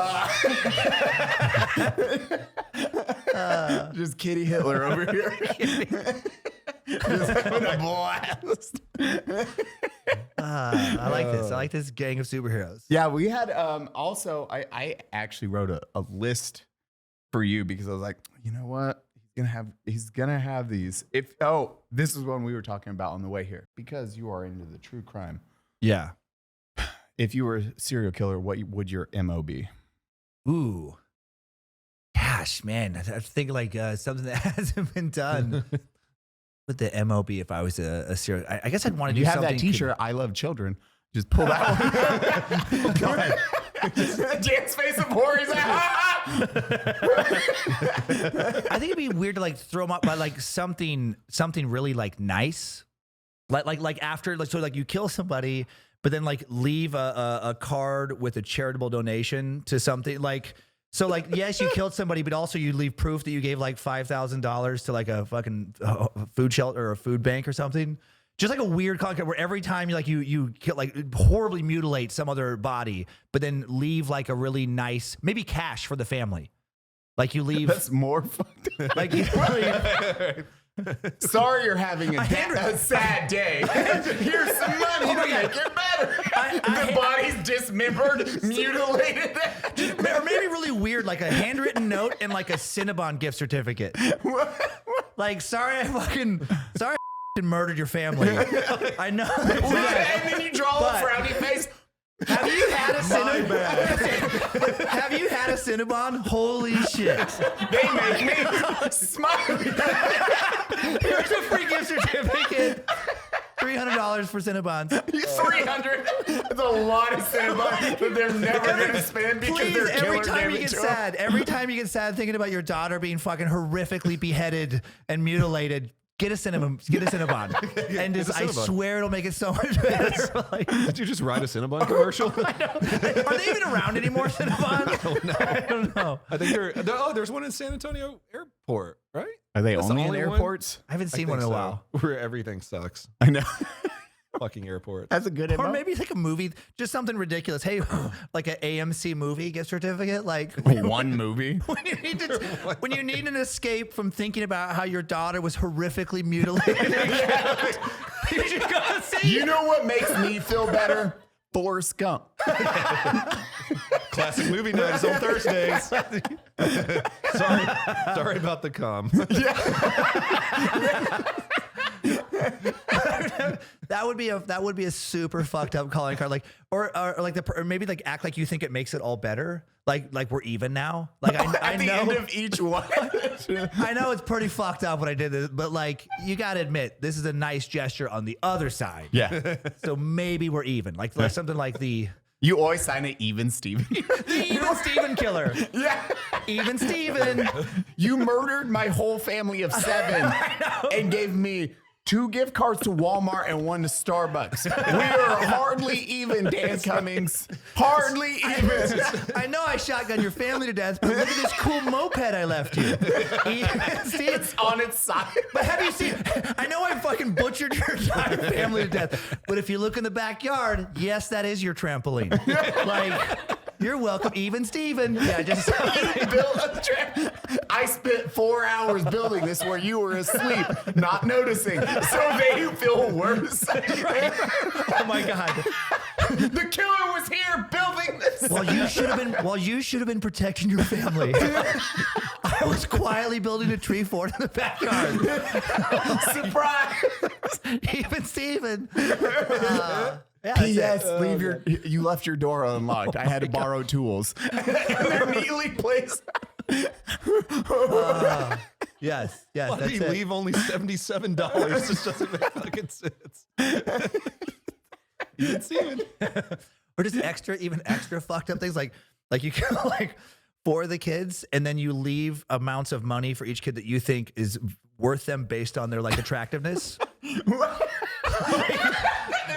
[SPEAKER 3] Just Kitty Hitler over here. Just having a blast.
[SPEAKER 1] I like this. I like this gang of superheroes.
[SPEAKER 3] Yeah, we had also I actually wrote a list for you because I was like, you know what? He's gonna have these. This is one we were talking about on the way here because you are into the true crime.
[SPEAKER 1] Yeah.
[SPEAKER 3] If you were a serial killer, what would your MO be?
[SPEAKER 1] Ooh. Gosh, man. I think like something that hasn't been done. With the MOB, if I was a serial, I guess I'd want to do
[SPEAKER 3] You have
[SPEAKER 1] something.
[SPEAKER 3] that T-shirt. I love children. Just pull that one.
[SPEAKER 1] Go ahead.
[SPEAKER 3] Dan's face of horror. He's like,
[SPEAKER 1] I think it'd be weird to like throw them up by like something really like nice, like after like so like you kill somebody, but then like leave a card with a charitable donation to something like. So like, yes, you killed somebody, but also you leave proof that you gave like $5,000 to like a fucking food shelter or a food bank or something. Just like a weird contract where every time you kill, like horribly mutilate some other body, but then leave like a really nice, maybe cash for the family. Like you leave.
[SPEAKER 3] That's more fucked up.
[SPEAKER 1] Like you leave,
[SPEAKER 3] Sorry you're having a sad day. Here's some money to make it better. The body's dismembered, mutilated.
[SPEAKER 1] Or maybe really weird, like a handwritten note and like a Cinnabon gift certificate. Like, sorry I murdered your family. I know.
[SPEAKER 3] And then you draw a frowny face.
[SPEAKER 1] Have you had a Cinnabon? Have you had a Cinnabon? Holy shit.
[SPEAKER 3] They make me smile.
[SPEAKER 1] Here's a free gift certificate. $300 for Cinnabons.
[SPEAKER 3] 300. That's a lot of Cinnabons that they're never going to spend because
[SPEAKER 1] Please,
[SPEAKER 3] they're
[SPEAKER 1] every
[SPEAKER 3] killer
[SPEAKER 1] time you
[SPEAKER 3] damage
[SPEAKER 1] get
[SPEAKER 3] to 'em.
[SPEAKER 1] sad, every time you get sad thinking about your daughter being fucking horrifically beheaded and mutilated, get a Cinnabon. And just, I swear it'll make it so much better. Like,
[SPEAKER 2] Did you just write a Cinnabon commercial?
[SPEAKER 1] are they even around anymore, Cinnabon? I don't know.
[SPEAKER 2] I think there's one in San Antonio Airport, right?
[SPEAKER 3] Are they
[SPEAKER 2] That's the
[SPEAKER 3] only in
[SPEAKER 2] only one?
[SPEAKER 3] airports?
[SPEAKER 1] I haven't
[SPEAKER 2] I
[SPEAKER 1] seen
[SPEAKER 2] think
[SPEAKER 1] one in a
[SPEAKER 2] so.
[SPEAKER 1] while.
[SPEAKER 2] Where everything sucks.
[SPEAKER 3] I know.
[SPEAKER 2] Fucking airport.
[SPEAKER 3] That's a good
[SPEAKER 1] Or
[SPEAKER 3] info.
[SPEAKER 1] maybe like a movie, just something ridiculous. Hey, like an AMC movie gift certificate. Like
[SPEAKER 3] one movie.
[SPEAKER 1] when you need an escape from thinking about how your daughter was horrifically mutilated. You should go see
[SPEAKER 3] You know what makes me feel better? Forrest Gump.
[SPEAKER 2] Classic movie nights on Thursdays. Sorry about the cum.
[SPEAKER 1] That would be a super fucked up calling card, like or maybe like act like you think it makes it all better, like we're even now. Like I
[SPEAKER 3] At the
[SPEAKER 1] know
[SPEAKER 3] end of each one.
[SPEAKER 1] I know it's pretty fucked up when I did this, but like you gotta admit this is a nice gesture on the other side.
[SPEAKER 3] Yeah.
[SPEAKER 1] So maybe we're even, like something like the
[SPEAKER 3] You always sign it even, Steven.
[SPEAKER 1] Even Steven killer.
[SPEAKER 3] Yeah.
[SPEAKER 1] Even Steven.
[SPEAKER 3] You murdered my whole family of 7 and gave me 2 gift cards to Walmart and 1 to Starbucks. We are hardly even, Dan Cummins. Hardly even.
[SPEAKER 1] I know I shotgunned your family to death, but look at this cool moped I left you. Even Steven.
[SPEAKER 3] It's on its side.
[SPEAKER 1] But have you seen? I know I fucking butchered your entire family to death, but if you look in the backyard, yes, that is your trampoline. Like, you're welcome, even Steven. Yeah, just
[SPEAKER 3] You built a I spent 4 hours building this where you were asleep, not noticing. So they feel worse.
[SPEAKER 1] oh my god.
[SPEAKER 3] The killer was here building this.
[SPEAKER 1] While you should have been protecting your family. I was quietly building a tree fort in the backyard.
[SPEAKER 3] Surprise.
[SPEAKER 1] Even Steven. Yeah,
[SPEAKER 3] P.S. You left your door unlocked. I had to borrow tools. And immediately placed.
[SPEAKER 1] Yes,
[SPEAKER 2] Why did he
[SPEAKER 1] that's it.
[SPEAKER 2] leave only $77? This doesn't make fucking sense. You can see it.
[SPEAKER 1] Or just even extra fucked up things like you can like for the kids, and then you leave amounts of money for each kid that you think is worth them based on their like attractiveness.
[SPEAKER 3] They're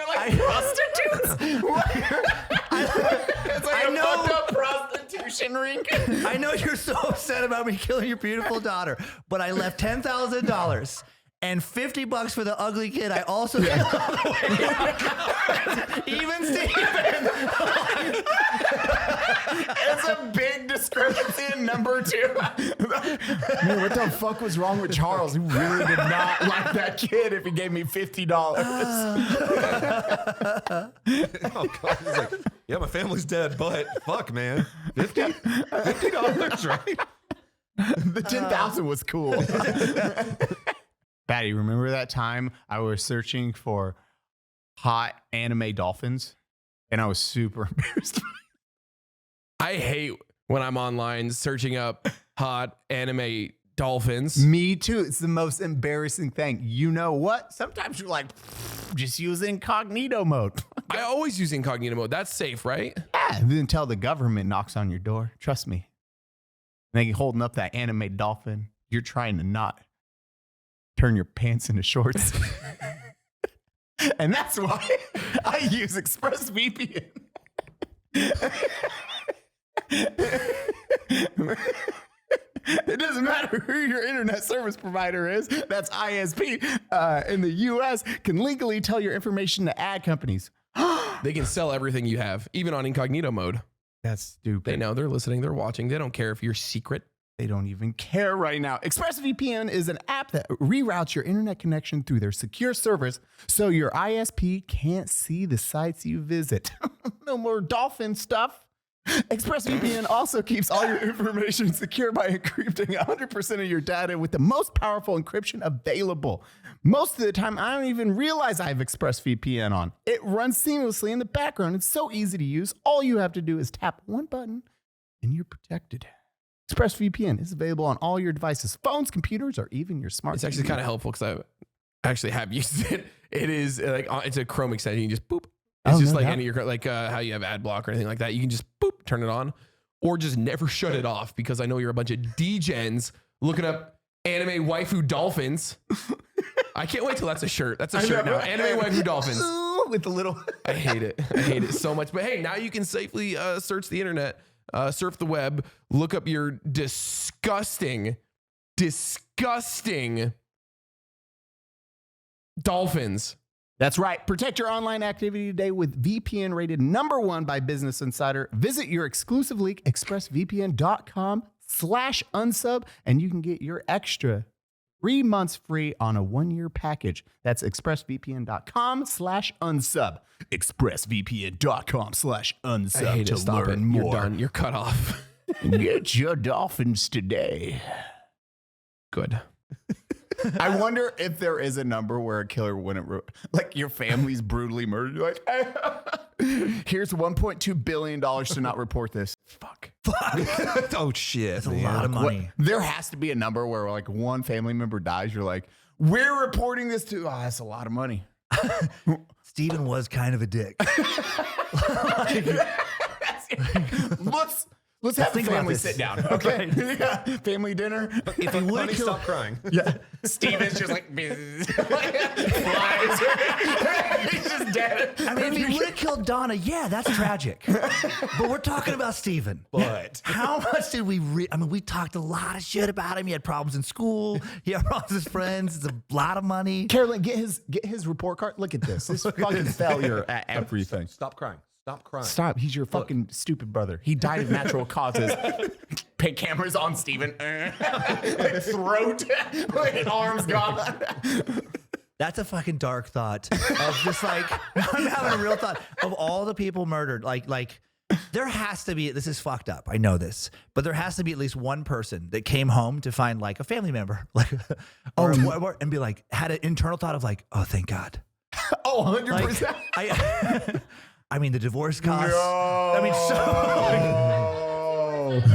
[SPEAKER 3] like prostitutes. It's like a fucked up prostitution ring.
[SPEAKER 1] I know you're so upset about me killing your beautiful daughter, but I left $10,000 and $50 for the ugly kid. I also killed on the way. Even Steven.
[SPEAKER 3] It's a big discrepancy in number 2. Man, what the fuck was wrong with Charles? He really did not like that kid if he gave me $50.
[SPEAKER 2] Oh, God. He's like, yeah, my family's dead, but fuck, man. $50, right?
[SPEAKER 3] The 10,000 was cool. Baddie, remember that time I was searching for hot anime dolphins? And I was super embarrassed.
[SPEAKER 5] I hate when I'm online searching up hot anime dolphins.
[SPEAKER 3] Me too. It's the most embarrassing thing. You know what? Sometimes you're like, just use incognito mode.
[SPEAKER 5] I always use incognito mode. That's safe, right?
[SPEAKER 3] Yeah, until the government knocks on your door. Trust me. And they holding up that anime dolphin. You're trying to not turn your pants into shorts. And that's why I use ExpressVPN. It doesn't matter who your internet service provider is. That's ISP in the U.S. can legally tell your information to ad companies.
[SPEAKER 5] They can sell everything you have, even on incognito mode.
[SPEAKER 3] That's stupid.
[SPEAKER 5] They know, they're listening, they're watching. They don't care if you're secret.
[SPEAKER 3] They don't even care right now. ExpressVPN is an app that reroutes your internet connection through their secure servers so your ISP can't see the sites you visit. No more dolphin stuff. ExpressVPN also keeps all your information secure by encrypting 100% of your data with the most powerful encryption available. Most of the time, I don't even realize I have ExpressVPN on. It runs seamlessly in the background. It's so easy to use. All you have to do is tap one button and you're protected. ExpressVPN is available on all your devices, phones, computers, or even your smart
[SPEAKER 5] It's actually
[SPEAKER 3] TV.
[SPEAKER 5] kind of helpful because I actually have used it. It is like it's a Chrome extension. You can just boop. It's just like any of your how you have ad block or anything like that. You can just boop, turn it on, or just never shut it off because I know you're a bunch of degens looking up anime waifu dolphins. I can't wait till that's a shirt. That's a shirt now. Anime waifu dolphins.
[SPEAKER 3] With the little.
[SPEAKER 5] I hate it. I hate it so much. But hey, now you can safely search the internet, surf the web, look up your disgusting dolphins.
[SPEAKER 3] That's right. Protect your online activity today with VPN rated #1 by Business Insider. Visit your exclusive link, expressvpn.com/unsub, and you can get your extra 3 months free on a 1-year package. That's expressvpn.com/unsub. expressvpn.com/unsub
[SPEAKER 5] I hate
[SPEAKER 3] to
[SPEAKER 5] it. Stop it.
[SPEAKER 3] learn more.
[SPEAKER 5] You're done. You're cut off.
[SPEAKER 3] Get your dolphins today.
[SPEAKER 5] Good.
[SPEAKER 3] I wonder if there is a number where a killer wouldn't, like your family's brutally murdered. You're like, here's $1.2 billion to not report this. Fuck.
[SPEAKER 2] Oh shit!
[SPEAKER 1] That's a lot of money.
[SPEAKER 3] There has to be a number where like one family member dies. You're like, we're reporting this to. Oh, that's a lot of money.
[SPEAKER 1] Steven was kind of a dick.
[SPEAKER 3] Let's have a
[SPEAKER 1] think about
[SPEAKER 3] family
[SPEAKER 1] this.
[SPEAKER 3] sit down. Okay. Yeah. Family dinner.
[SPEAKER 1] If he would
[SPEAKER 2] Honey,
[SPEAKER 1] have
[SPEAKER 2] stop
[SPEAKER 1] killed,
[SPEAKER 2] crying.
[SPEAKER 3] Yeah. Steven's just like, flies. He's just dead.
[SPEAKER 1] I mean, if he would have killed Donna, yeah, that's tragic. But we're talking about Steven.
[SPEAKER 2] But
[SPEAKER 1] How much did we? I mean, we talked a lot of shit about him. He had problems in school. He had problems with his friends. It's a lot of money.
[SPEAKER 3] Carolyn, get his report card. Look at this. This fucking failure at everything.
[SPEAKER 2] stop crying. Stop crying.
[SPEAKER 3] Stop. He's your fucking stupid brother. He died of natural causes. Pay cameras on Steven. Like throat. Like arms gone.
[SPEAKER 1] That's a fucking dark thought of just like, I'm having a real thought of all the people murdered. Like there has to be, this is fucked up. I know this, but there has to be at least one person that came home to find like a family member, like, or and be like, had an internal thought of like, oh, thank God.
[SPEAKER 3] Oh, 100%.
[SPEAKER 1] Like, I mean, the divorce costs.
[SPEAKER 3] No.
[SPEAKER 1] I mean, so.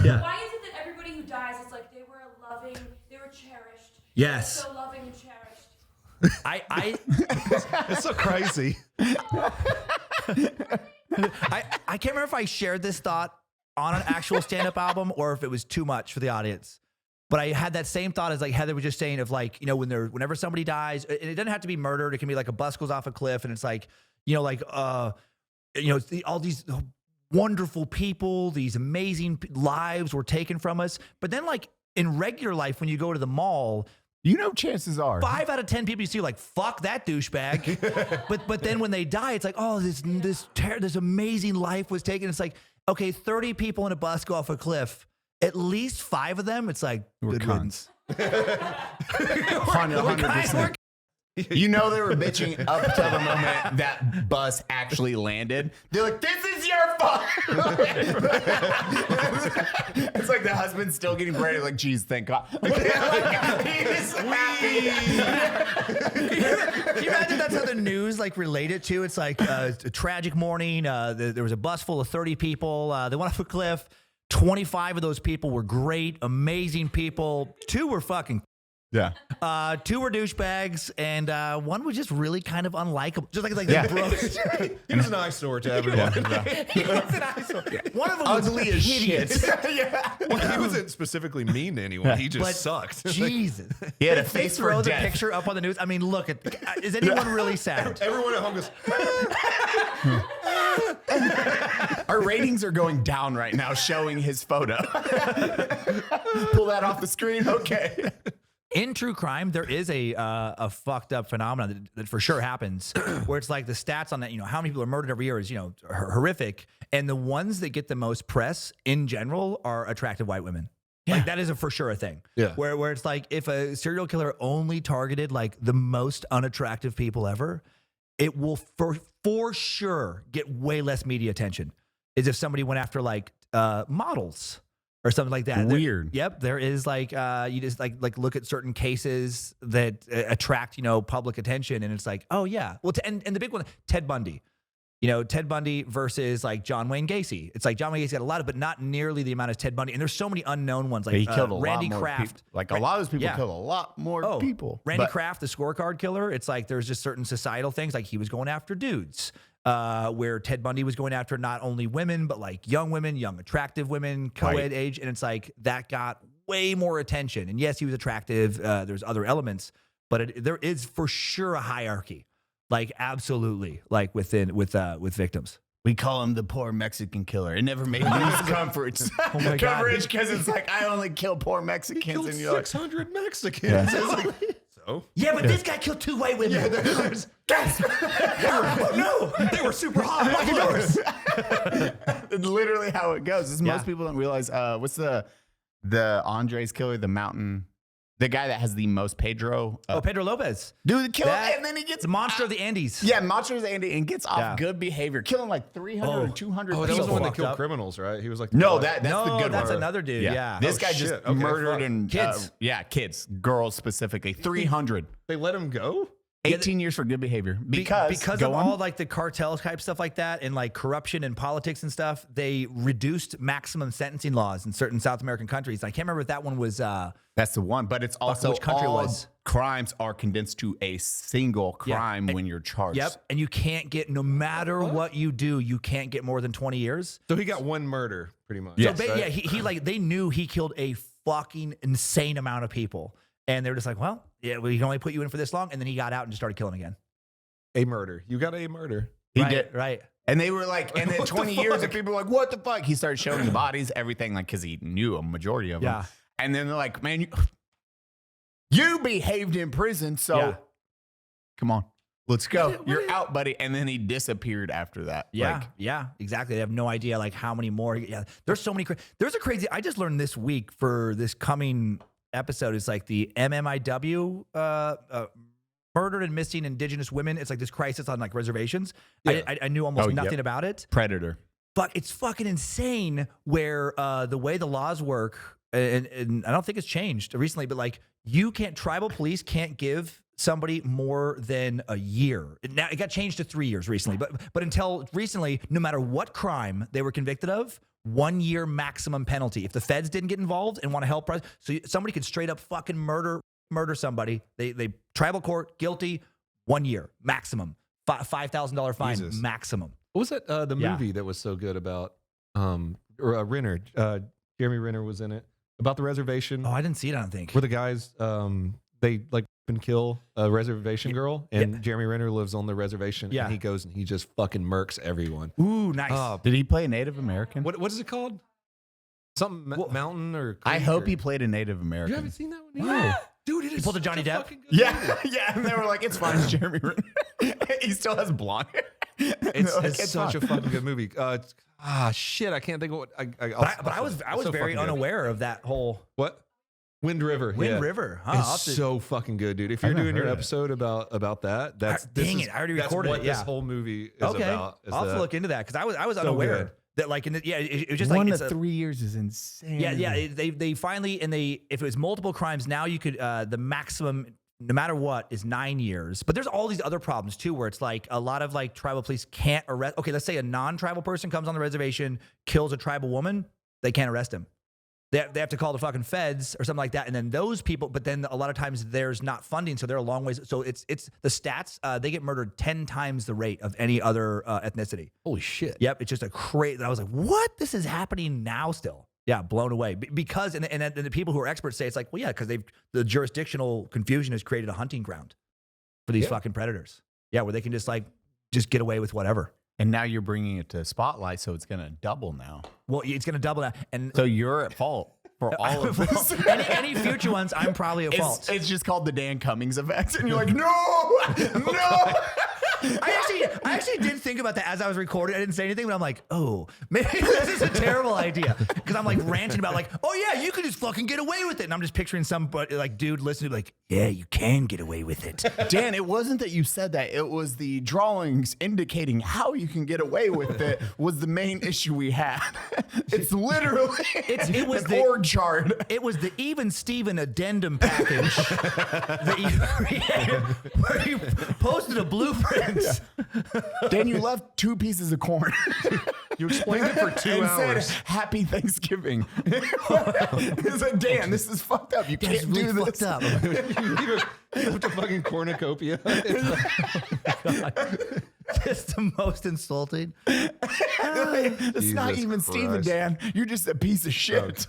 [SPEAKER 1] Yeah.
[SPEAKER 6] Why is it that everybody who dies, it's like they were loving, they were cherished.
[SPEAKER 1] Yes.
[SPEAKER 6] So loving and cherished.
[SPEAKER 2] It's so crazy.
[SPEAKER 1] I can't remember if I shared this thought on an actual stand-up album or if it was too much for the audience. But I had that same thought as like Heather was just saying of like, you know, whenever somebody dies, and it doesn't have to be murdered. It can be like a bus goes off a cliff and it's like, you know, like, you know, all these wonderful people, these amazing lives were taken from us. But then like in regular life, when you go to the mall,
[SPEAKER 3] You know, chances are
[SPEAKER 1] 5 out of 10 people you see like, fuck that douchebag. but then when they die, it's like, oh, this amazing life was taken. It's like, okay, 30 people in a bus go off a cliff. At least 5 of them, it's like,
[SPEAKER 3] we're
[SPEAKER 1] good
[SPEAKER 3] cons.
[SPEAKER 1] riddance.
[SPEAKER 3] 100%. You know they were bitching up to the moment that bus actually landed. They're like, "This is your fault." It's like the husband's still getting ready. Like, geez, thank God. Like, he's happy.
[SPEAKER 1] Can you imagine that's how the news like related to? It's like a tragic morning. There was a bus full of 30 people. They went off a cliff. 25 of those people were great, amazing people. 2 were fucking.
[SPEAKER 3] Yeah.
[SPEAKER 1] 2 were douchebags, and 1 was just really kind of unlikable. Just like
[SPEAKER 3] Yeah.
[SPEAKER 1] bro.
[SPEAKER 2] He was an eyesore to everyone.
[SPEAKER 1] He was an eyesore. One of them was
[SPEAKER 3] Ugly as shit.
[SPEAKER 2] Well, he wasn't specifically mean to anyone. He just
[SPEAKER 1] But
[SPEAKER 2] sucked.
[SPEAKER 1] Jesus.
[SPEAKER 3] He had a
[SPEAKER 1] If they
[SPEAKER 3] face
[SPEAKER 1] throw
[SPEAKER 3] for
[SPEAKER 1] the
[SPEAKER 3] death.
[SPEAKER 1] picture up on the news, I mean, look at. Is anyone really sad?
[SPEAKER 2] Everyone at home goes,
[SPEAKER 3] Our ratings are going down right now, showing his photo. Pull that off the screen. Okay.
[SPEAKER 1] In true crime, there is a fucked up phenomenon that for sure happens, where it's like the stats on that, you know, how many people are murdered every year is, you know, horrific, and the ones that get the most press in general are attractive white women. Like that is a for sure a thing.
[SPEAKER 2] Yeah.
[SPEAKER 1] Where it's like if a serial killer only targeted like the most unattractive people ever, it will for sure get way less media attention. Is if somebody went after like models or something like that.
[SPEAKER 3] Weird.
[SPEAKER 1] There is like you just like look at certain cases that attract public attention, and it's like, oh yeah. Well, and the big one, Ted Bundy. Ted Bundy versus like John Wayne Gacy. It's like John Wayne Gacy got a lot of, but not nearly the amount as Ted Bundy. And there's so many unknown ones. Like
[SPEAKER 3] He killed a
[SPEAKER 1] Randy
[SPEAKER 3] lot more
[SPEAKER 1] Kraft.
[SPEAKER 3] people. Like a lot of those people
[SPEAKER 1] yeah.
[SPEAKER 3] killed a lot more people.
[SPEAKER 1] Randy
[SPEAKER 3] But-
[SPEAKER 1] Kraft, the scorecard killer. It's like there's just certain societal things. Like he was going after dudes. Where Ted Bundy was going after not only women, but like young women, young attractive women, co-ed
[SPEAKER 3] Right.
[SPEAKER 1] age. And it's like that got way more attention. And yes, he was attractive. There's other elements, but there is for sure a hierarchy. Like absolutely, like with victims.
[SPEAKER 3] We call him the poor Mexican killer. It never made news coverage.
[SPEAKER 1] my God.
[SPEAKER 3] Coverage because it's like, I only kill poor
[SPEAKER 2] He
[SPEAKER 3] Mexicans.
[SPEAKER 2] killed
[SPEAKER 3] And you're like,
[SPEAKER 2] 600 Mexicans.
[SPEAKER 3] Yeah.
[SPEAKER 2] It's like, so?
[SPEAKER 1] Yeah, but this guy killed 2 white women. No, they were super hot. Lock your doors.
[SPEAKER 3] it's literally how it goes. Is
[SPEAKER 1] Yeah.
[SPEAKER 3] Most people don't realize, what's the Andres killer, the guy that has the most Pedro.
[SPEAKER 1] Pedro Lopez.
[SPEAKER 3] Dude, kill
[SPEAKER 1] That-
[SPEAKER 3] and then he gets
[SPEAKER 1] The monster of the Andes.
[SPEAKER 3] Yeah, Monsters Andy and gets off
[SPEAKER 1] Yeah.
[SPEAKER 3] good behavior, killing like 300 or 200
[SPEAKER 2] Oh, that
[SPEAKER 3] people.
[SPEAKER 2] was the one that
[SPEAKER 1] fucked
[SPEAKER 2] killed
[SPEAKER 1] up.
[SPEAKER 2] criminals, right? He was like,
[SPEAKER 3] No,
[SPEAKER 2] what?
[SPEAKER 3] that's
[SPEAKER 1] no,
[SPEAKER 3] the good
[SPEAKER 1] that's
[SPEAKER 3] one.
[SPEAKER 1] another dude. Yeah.
[SPEAKER 3] This
[SPEAKER 2] Oh,
[SPEAKER 3] guy
[SPEAKER 2] shit.
[SPEAKER 3] just
[SPEAKER 2] Okay,
[SPEAKER 3] murdered
[SPEAKER 2] fuck.
[SPEAKER 3] and
[SPEAKER 1] Kids.
[SPEAKER 3] kids, girls specifically, 300.
[SPEAKER 2] They let him go?
[SPEAKER 3] 18 years for good behavior because
[SPEAKER 1] of all like the cartel type stuff like that and like corruption and politics and stuff, they reduced maximum sentencing laws in certain South American countries. I can't remember if that one was
[SPEAKER 3] that's the one, but it's also
[SPEAKER 1] which country
[SPEAKER 3] all
[SPEAKER 1] was?
[SPEAKER 3] crimes are condensed to a single crime when you're charged.
[SPEAKER 1] Yep. And you can't get, no matter what you do, you can't get more than 20 years.
[SPEAKER 2] So he got one murder, pretty much.
[SPEAKER 3] Yes.
[SPEAKER 1] So
[SPEAKER 2] right?
[SPEAKER 1] yeah, he like, they knew he killed a fucking insane amount of people. And they were just like, well, yeah, we can only put you in for this long. And then he got out and just started killing again.
[SPEAKER 2] A murder. You got a murder.
[SPEAKER 3] He
[SPEAKER 1] right,
[SPEAKER 3] did.
[SPEAKER 1] Right.
[SPEAKER 3] And they were like, and then
[SPEAKER 2] What the
[SPEAKER 3] 20 years, and
[SPEAKER 2] fuck?
[SPEAKER 3] people were like, what the fuck? He started showing the bodies, everything, like, because he knew a majority of them.
[SPEAKER 1] Yeah.
[SPEAKER 3] And then they're like, man, you behaved in prison, so
[SPEAKER 1] Yeah.
[SPEAKER 3] come on, let's go. You're out, buddy. And then he disappeared after that.
[SPEAKER 1] Yeah,
[SPEAKER 3] Like,
[SPEAKER 1] yeah, exactly. They have no idea like how many more. Yeah, there's so many. There's a crazy. I just learned this week for this coming episode. It's like the MMIW, murdered and missing Indigenous women. It's like this crisis on like reservations.
[SPEAKER 2] Yeah.
[SPEAKER 1] I knew almost
[SPEAKER 3] Oh, yep.
[SPEAKER 1] nothing about it,
[SPEAKER 3] Predator.
[SPEAKER 1] but it's fucking insane where the way the laws work, and I don't think it's changed recently, but like tribal police can't give somebody more than a year. Now it got changed to 3 years recently, but until recently, no matter what crime they were convicted of, 1 year maximum penalty. If the feds didn't get involved and want to help, so somebody could straight up fucking murder somebody. They tribal court guilty, 1 year maximum, $5,000 fine
[SPEAKER 2] Jesus.
[SPEAKER 1] maximum.
[SPEAKER 2] What was that? The
[SPEAKER 1] Yeah.
[SPEAKER 2] movie that was so good about Renner. Jeremy Renner was in it about the reservation
[SPEAKER 1] Oh, I didn't see it. I don't think.
[SPEAKER 2] where the guys they like and kill a reservation girl, and Jeremy Renner lives on the reservation.
[SPEAKER 1] Yeah.
[SPEAKER 2] And he goes and he just fucking murks everyone.
[SPEAKER 1] Ooh, nice.
[SPEAKER 3] Did he play a Native American?
[SPEAKER 2] What is it called? Something mountain or
[SPEAKER 3] I
[SPEAKER 2] creek
[SPEAKER 3] hope
[SPEAKER 2] or-
[SPEAKER 3] he played a Native
[SPEAKER 2] You
[SPEAKER 3] American.
[SPEAKER 2] haven't seen that one?
[SPEAKER 1] No.
[SPEAKER 2] either? Dude, it is
[SPEAKER 1] pulled a
[SPEAKER 2] such
[SPEAKER 1] Johnny Depp?
[SPEAKER 2] fucking good movie.
[SPEAKER 3] Yeah, yeah. And they were like, it's fine, it's Jeremy Renner. He still has blonde hair.
[SPEAKER 2] It's such a fucking good movie. Shit, I can't think of what.
[SPEAKER 1] But I was
[SPEAKER 2] so
[SPEAKER 1] very
[SPEAKER 2] fucking good.
[SPEAKER 1] unaware of that whole
[SPEAKER 2] What? Wind River.
[SPEAKER 1] Wind
[SPEAKER 2] yeah.
[SPEAKER 1] River. Huh, I'll have
[SPEAKER 2] It's
[SPEAKER 1] to-
[SPEAKER 2] so fucking good, dude. If you're
[SPEAKER 3] haven't
[SPEAKER 2] doing your
[SPEAKER 3] heard of it.
[SPEAKER 2] episode about that, that's
[SPEAKER 1] Dang it, I already recorded
[SPEAKER 2] what
[SPEAKER 1] it,
[SPEAKER 2] this
[SPEAKER 1] yeah.
[SPEAKER 2] whole movie is
[SPEAKER 1] okay.
[SPEAKER 2] about. Is
[SPEAKER 1] I'll have
[SPEAKER 2] that.
[SPEAKER 1] to look into that because I was
[SPEAKER 2] So
[SPEAKER 1] unaware
[SPEAKER 2] good.
[SPEAKER 1] that like it was just
[SPEAKER 3] 1
[SPEAKER 1] like
[SPEAKER 3] to
[SPEAKER 1] it's
[SPEAKER 3] 3 years is insane.
[SPEAKER 1] yeah. They finally if it was multiple crimes now you could the maximum no matter what is 9 years. But there's all these other problems too where it's like a lot of like tribal police can't arrest. Okay, let's say a non-tribal person comes on the reservation, kills a tribal woman, they can't arrest him. They have to call the fucking feds or something like that. And then those people, but then a lot of times there's not funding. So they're a long ways. So it's the stats, they get murdered 10 times the rate of any other ethnicity.
[SPEAKER 2] Holy shit.
[SPEAKER 1] Yep. It's just a crazy, I was like, what? This is happening now still. Yeah. Blown away because, and the people who are experts say it's like, well, yeah, because the jurisdictional confusion has created a hunting ground for these fucking predators. Yeah. Where they can just get away with whatever.
[SPEAKER 3] And now you're bringing it to Spotlight, so it's going to double now.
[SPEAKER 1] Well, it's going to double that. And
[SPEAKER 3] So you're at fault for all of this.
[SPEAKER 1] any future ones, I'm probably at fault.
[SPEAKER 3] It's just called the Dan Cummins effect. And you're like, no, no.
[SPEAKER 1] I actually did think about that as I was recording. I didn't say anything, but I'm like, oh, maybe this is a terrible idea. Because I'm like ranting about like, oh yeah, you can just fucking get away with it. And I'm just picturing some like dude listening to like, yeah, you can get away with it.
[SPEAKER 3] Dan, it wasn't that you said that. It was the drawings indicating how you can get away with it was the main issue we had. It's literally
[SPEAKER 1] it was
[SPEAKER 3] an org chart.
[SPEAKER 1] It was the Even Steven addendum package that you created where you posted a blueprint.
[SPEAKER 3] Dan, you left 2 pieces of corn.
[SPEAKER 2] You explained it for 2
[SPEAKER 3] and
[SPEAKER 2] hours.
[SPEAKER 3] said, Happy Thanksgiving. It's like, Dan, this is fucked up. You
[SPEAKER 1] That's
[SPEAKER 3] can't
[SPEAKER 1] really
[SPEAKER 3] do
[SPEAKER 1] fucked
[SPEAKER 3] this.
[SPEAKER 1] up.
[SPEAKER 2] You have to fucking cornucopia.
[SPEAKER 1] It's the most insulting.
[SPEAKER 3] It's not
[SPEAKER 2] Jesus
[SPEAKER 3] even Steven,
[SPEAKER 2] Christ.
[SPEAKER 3] Dan. You're just a piece of shit.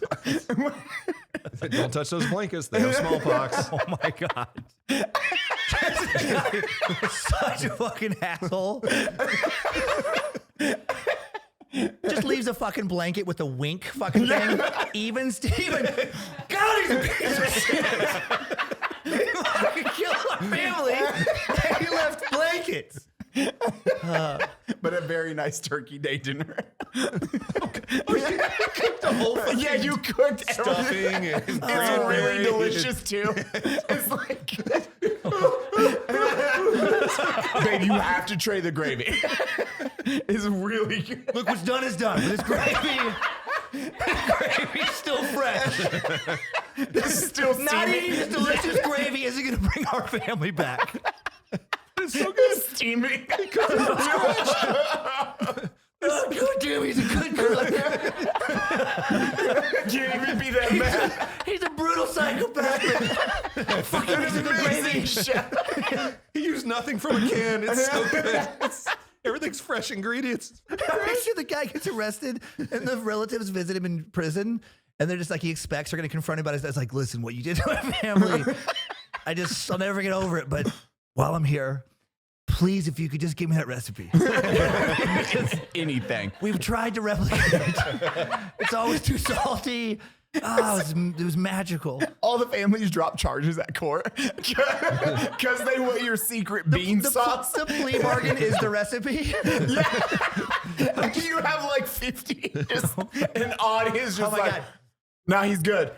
[SPEAKER 2] Don't touch those blankets. They have smallpox.
[SPEAKER 1] Oh my god. Such a fucking asshole. Just leaves a fucking blanket with a wink fucking thing. Even Steven. God, he's a piece of shit. He fucking killed our family. And he left blankets.
[SPEAKER 3] But a very nice turkey day dinner.
[SPEAKER 2] The whole fucking
[SPEAKER 3] Yeah, you cooked
[SPEAKER 2] stuffing and
[SPEAKER 3] It's
[SPEAKER 2] cranberry.
[SPEAKER 3] really delicious too. It's like, babe, you have to try the gravy. It's really good.
[SPEAKER 1] Look, what's done is done. But this gravy, gravy's still fresh.
[SPEAKER 3] It's still
[SPEAKER 1] Not
[SPEAKER 3] steaming.
[SPEAKER 1] eating this delicious gravy isn't going to bring our family back.
[SPEAKER 3] It's so good. Steaming.
[SPEAKER 1] God damn, he's a good cook.
[SPEAKER 3] Can't even be that mad.
[SPEAKER 1] He's a brutal psychopath. Fucking
[SPEAKER 3] It's
[SPEAKER 1] he's a good
[SPEAKER 3] amazing,
[SPEAKER 1] gravy.
[SPEAKER 3] chef.
[SPEAKER 2] He used nothing from a can. It's so good. Everything's fresh ingredients.
[SPEAKER 1] Picture the guy gets arrested and the relatives visit him in prison. And they're just like, he expects they're going to confront him about his. It's like, listen, what you did to my family, I'll never get over it. But while I'm here, please, if you could just give me that recipe.
[SPEAKER 3] Anything.
[SPEAKER 1] We've tried to replicate it. It's always too salty. Oh, it was magical.
[SPEAKER 3] All the families drop charges at court because they want your secret bean sauce.
[SPEAKER 1] The plea bargain is the recipe.
[SPEAKER 3] Yeah. You have like 50 just an audience just
[SPEAKER 1] my
[SPEAKER 3] like,
[SPEAKER 1] God.
[SPEAKER 3] nah, he's good.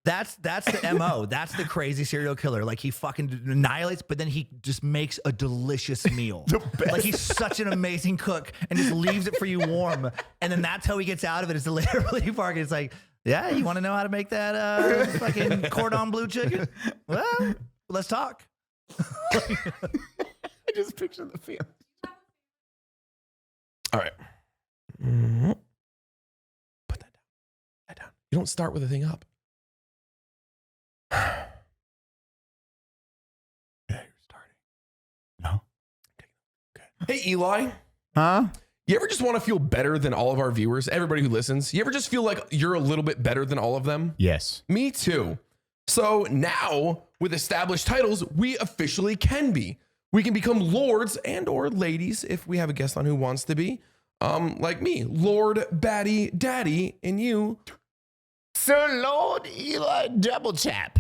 [SPEAKER 1] That's the MO. That's the crazy serial killer. Like he fucking annihilates, but then he just makes a delicious meal. Like he's such an amazing cook and just leaves it for you warm. And then that's how he gets out of it is the later plea bargain. It's like, yeah, you want to know how to make that fucking cordon bleu chicken? Well, let's talk.
[SPEAKER 3] I just picture the family.
[SPEAKER 5] All right. Put that down. That down. You don't start with a thing up. Yeah, you're starting.
[SPEAKER 3] No.
[SPEAKER 5] Hey, Eli.
[SPEAKER 3] Huh?
[SPEAKER 5] You ever just want to feel better than all of our viewers, everybody who listens? You ever just feel like you're a little bit better than all of them?
[SPEAKER 3] Yes.
[SPEAKER 5] Me too. So now, with established titles, we officially can be. We can become lords and or ladies if we have a guest on who wants to be. Like me, Lord, Baddie, Daddy, and you.
[SPEAKER 3] Sir Lord Eli Double Tap.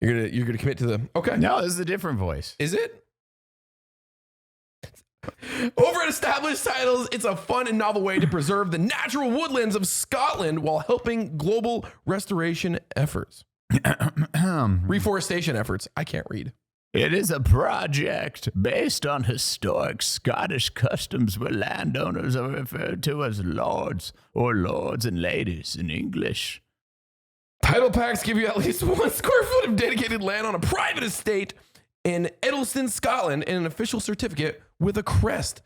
[SPEAKER 5] You're gonna commit to the okay.
[SPEAKER 3] No, this is a different voice.
[SPEAKER 5] Is it? Over at Established Titles, it's a fun and novel way to preserve the natural woodlands of Scotland while helping global restoration efforts. Reforestation efforts. I can't read.
[SPEAKER 3] It is a project based on historic Scottish customs where landowners are referred to as lords or lords and ladies in English.
[SPEAKER 5] Title packs give you at least 1 square foot of dedicated land on a private estate in Edelston, Scotland, and an official certificate with a crest.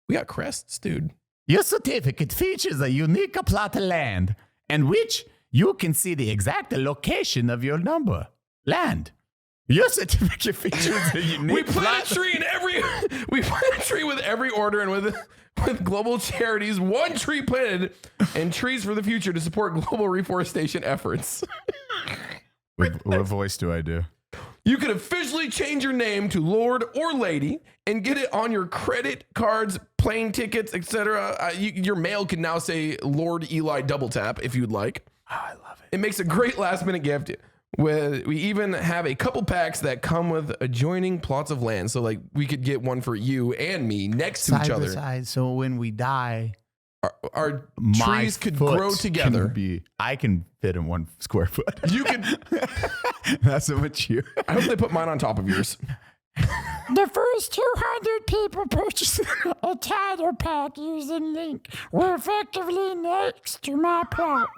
[SPEAKER 5] We got crests, dude.
[SPEAKER 3] Your certificate features a unique plot of land in which you can see the exact location of your land. Your certificate features a unique
[SPEAKER 5] We plant
[SPEAKER 3] plot.
[SPEAKER 5] a tree in every. We plant a tree with every order and with global charities. 1 tree planted and trees for the future to support global reforestation efforts.
[SPEAKER 3] What voice do I do?
[SPEAKER 5] You can officially change your name to Lord or Lady and get it on your credit cards, plane tickets, etc. Your mail can now say Lord Eli Double Tap if you'd like.
[SPEAKER 3] Oh, I love it.
[SPEAKER 5] It makes a great last minute gift. We even have a couple packs that come with adjoining plots of land. So like we could get one for you and me next to each
[SPEAKER 3] Side by
[SPEAKER 5] other.
[SPEAKER 3] side, so when we die,
[SPEAKER 5] Our
[SPEAKER 3] my
[SPEAKER 5] trees could
[SPEAKER 3] foot
[SPEAKER 5] grow together.
[SPEAKER 3] I can fit in 1 square foot.
[SPEAKER 5] You could.
[SPEAKER 3] That's so much you.
[SPEAKER 5] I hope they put mine on top of yours.
[SPEAKER 7] The first 200 people purchasing a title pack using link were effectively next to my plot.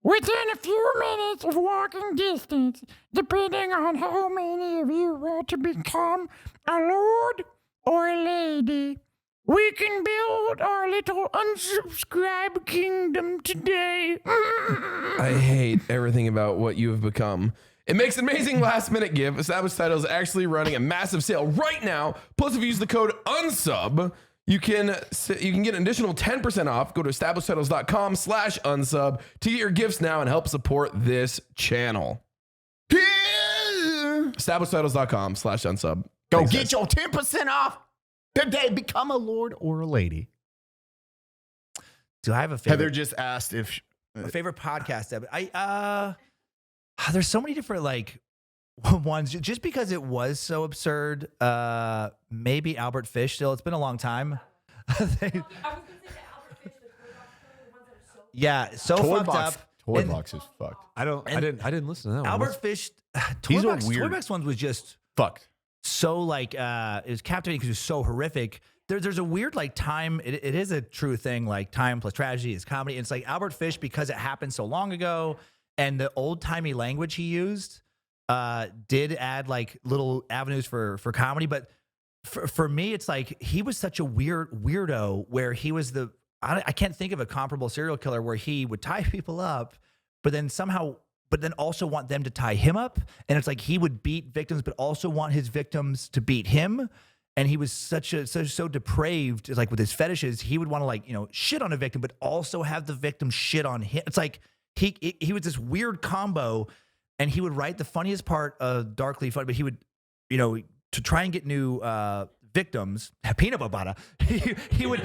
[SPEAKER 7] Within a few minutes of walking distance, depending on how many of you want to become a lord or a lady, we can build our little unsubscribe kingdom today.
[SPEAKER 5] I hate everything about what you have become. It makes an amazing last minute give. Established Title is actually running a massive sale right now. Plus, if you use the code UNSUB, you can get an additional 10% off. Go to establishedtitles.com/unsub to get your gifts now and help support this channel. Establishedtitles.com/unsub.
[SPEAKER 3] Go
[SPEAKER 5] Thanks,
[SPEAKER 3] get
[SPEAKER 5] guys.
[SPEAKER 3] your 10% off today. Become a lord or a lady.
[SPEAKER 1] Do I have a favorite?
[SPEAKER 3] Heather just asked if
[SPEAKER 1] a favorite podcast episode. There's so many different like ones just because it was so absurd. Maybe Albert Fish still. It's been a long time.
[SPEAKER 6] I was gonna say the Albert Fish, the toy box one, the ones that are so
[SPEAKER 1] Yeah, so
[SPEAKER 3] toy
[SPEAKER 1] fucked
[SPEAKER 3] box,
[SPEAKER 1] up.
[SPEAKER 3] toy
[SPEAKER 1] And
[SPEAKER 3] box is fucked.
[SPEAKER 2] I didn't listen to that one.
[SPEAKER 1] Albert Fish,
[SPEAKER 3] These are weird.
[SPEAKER 1] Toybox ones was just
[SPEAKER 3] Fucked.
[SPEAKER 1] so like it was captivating because it was so horrific. There's a weird like time. It is a true thing. Like time plus tragedy is comedy. It's like Albert Fish because it happened so long ago, and the old timey language he used did add like little avenues for comedy. But for me, it's like he was such a weirdo where he was I can't think of a comparable serial killer where he would tie people up, but then also want them to tie him up. And it's like he would beat victims, but also want his victims to beat him. And he was so depraved, like with his fetishes, he would want to like, shit on a victim, but also have the victim shit on him. It's like he was this weird combo, and he would write the funniest part of Darkly Funny, but he would, to try and get new victims, peanut butter. He would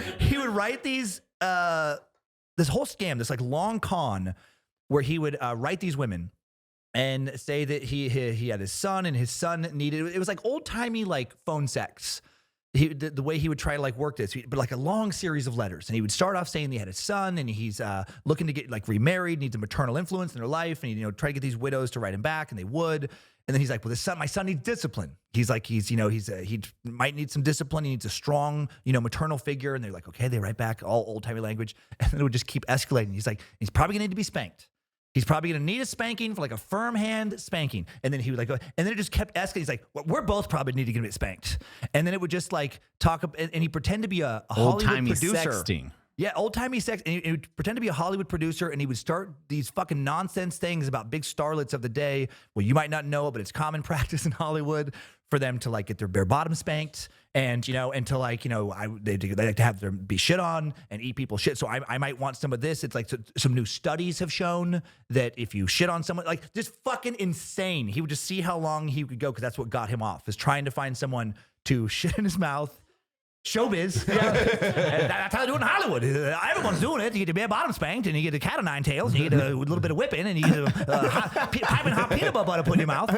[SPEAKER 1] write these this whole scam, this like long con, where he would write these women and say that he had his son, and his son needed. It was like old timey like phone sex. The way he would try to like work this, but like a long series of letters, and he would start off saying he had his son, and he's looking to get like remarried, needs a maternal influence in their life, and he try to get these widows to write him back, and they would. And then he's like, well, my son needs discipline. He's like, he might need some discipline. He needs a strong, maternal figure. And they're like, okay, they write back all old timey language, and then it would just keep escalating. He's like, he's probably gonna need to be spanked. He's probably going to need a spanking for like a firm hand spanking. And then he would like go, and then it just kept escalating. He's like, well, we're both probably need to get spanked. And then it would just like talk, and he pretend to be a Hollywood
[SPEAKER 3] Old-timey
[SPEAKER 1] producer.
[SPEAKER 3] sexting.
[SPEAKER 1] Yeah, old timey sex. And he would pretend to be a Hollywood producer, and he would start these fucking nonsense things about big starlets of the day. Well, you might not know it, but it's common practice in Hollywood for them to like get their bare bottom spanked, and and to like they like to have them be shit on and eat people's shit. So I might want some of this. It's like some new studies have shown that if you shit on someone, like just fucking insane. He would just see how long he could go, because that's what got him off, is trying to find someone to shit in his mouth. Showbiz. Yeah. That's how they do it in Hollywood. Everyone's doing it. You get your bare bottom spanked, and you get a cat of nine tails, and you get a little bit of whipping, and you get a piping hot peanut butter put in your mouth.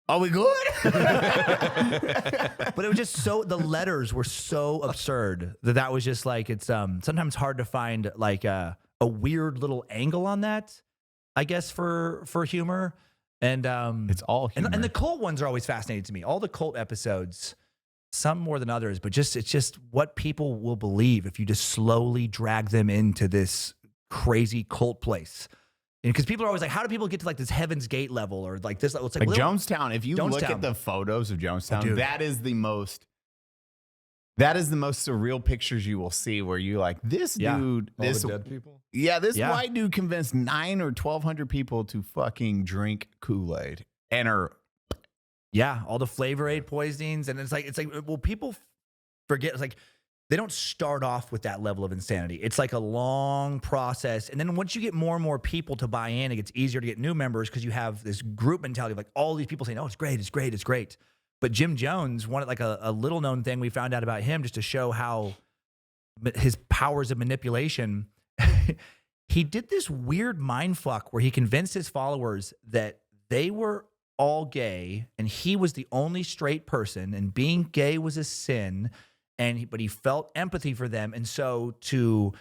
[SPEAKER 3] Are we good?
[SPEAKER 1] But it was just the letters were so absurd that was just like, it's sometimes hard to find like a weird little angle on that, I guess, for humor. And
[SPEAKER 3] It's all humor.
[SPEAKER 1] and the cult ones are always fascinating to me. All the cult episodes, some more than others, but it's just what people will believe if you just slowly drag them into this crazy cult place. Because people are always like, how do people get to like this Heaven's Gate level, or like this? It's like
[SPEAKER 3] Jonestown. If you look
[SPEAKER 1] Jonestown.
[SPEAKER 3] at the photos of Jonestown,
[SPEAKER 1] Dude.
[SPEAKER 3] that is the most surreal pictures you will see, where you like, this
[SPEAKER 1] Yeah.
[SPEAKER 3] dude,
[SPEAKER 2] All
[SPEAKER 3] this
[SPEAKER 2] the dead people.
[SPEAKER 3] this
[SPEAKER 1] Yeah.
[SPEAKER 3] white dude convinced 900 or 1,200 people to fucking drink Kool-Aid and are
[SPEAKER 1] Yeah, all the flavor aid poisonings, and it's like well, people forget. It's like they don't start off with that level of insanity. It's like a long process, and then once you get more and more people to buy in, it gets easier to get new members, because you have this group mentality of like all these people saying, "Oh, it's great, it's great, it's great." But Jim Jones, one like a little known thing we found out about him, just to show how his powers of manipulation. he did this weird mind fuck where he convinced his followers that they were all gay and he was the only straight person and being gay was a sin, but he felt empathy for them. And so to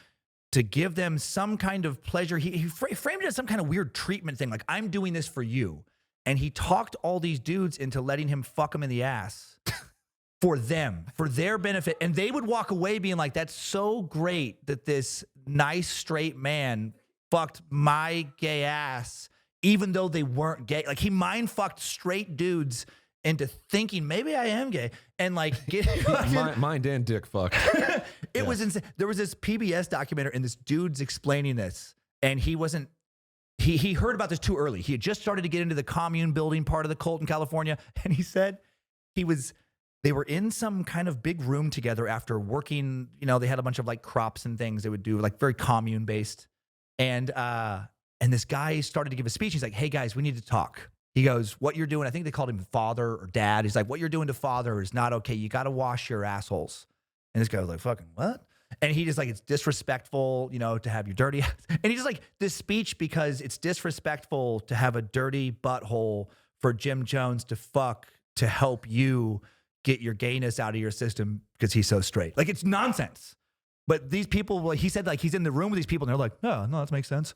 [SPEAKER 1] give them some kind of pleasure, he framed it as some kind of weird treatment thing. Like, I'm doing this for you. And he talked all these dudes into letting him fuck them in the ass for them, for their benefit. And they would walk away being like, that's so great that this nice straight man fucked my gay ass, even though they weren't gay. Like, he mind fucked straight dudes into thinking maybe I am gay and like
[SPEAKER 2] mind and dick fuck.
[SPEAKER 1] It was insane. There was this PBS documentary and this dude's explaining this, and he heard about this too early. He had just started to get into the commune building part of the cult in California, and he said they were in some kind of big room together after working, they had a bunch of like crops and things they would do, like very commune based. And this guy started to give a speech. He's like, hey guys, we need to talk. He goes, what you're doing, I think they called him father or dad. He's like, what you're doing to father is not okay. You got to wash your assholes. And this guy was like, fucking what? And he just like, it's disrespectful, to have your dirty ass. And he just like this speech because it's disrespectful to have a dirty butthole for Jim Jones to fuck to help you get your gayness out of your system because he's so straight. Like, it's nonsense. But these people, he said like he's in the room with these people and they're like, oh, no, that makes sense.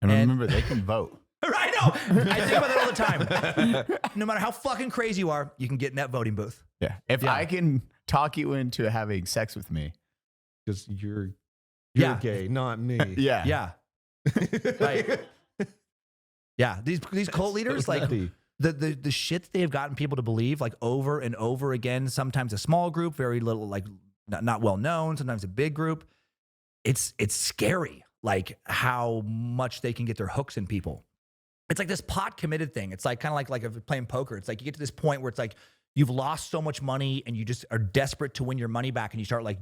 [SPEAKER 3] And remember, they can vote.
[SPEAKER 1] I know. I think about that all the time. No matter how fucking crazy you are, you can get in that voting booth.
[SPEAKER 3] Yeah. If I can talk you into having sex with me.
[SPEAKER 2] Because you're gay, not me.
[SPEAKER 3] Yeah.
[SPEAKER 1] Yeah. Like, yeah. These cult leaders,
[SPEAKER 2] so
[SPEAKER 1] like
[SPEAKER 2] nutty.
[SPEAKER 1] the shit that they have gotten people to believe, like over and over again, sometimes a small group, very little, like not well known, sometimes a big group. It's scary, like how much they can get their hooks in people. It's like this pot committed thing. It's like kind of like if you're playing poker. It's like you get to this point where it's like you've lost so much money and you just are desperate to win your money back, and you start like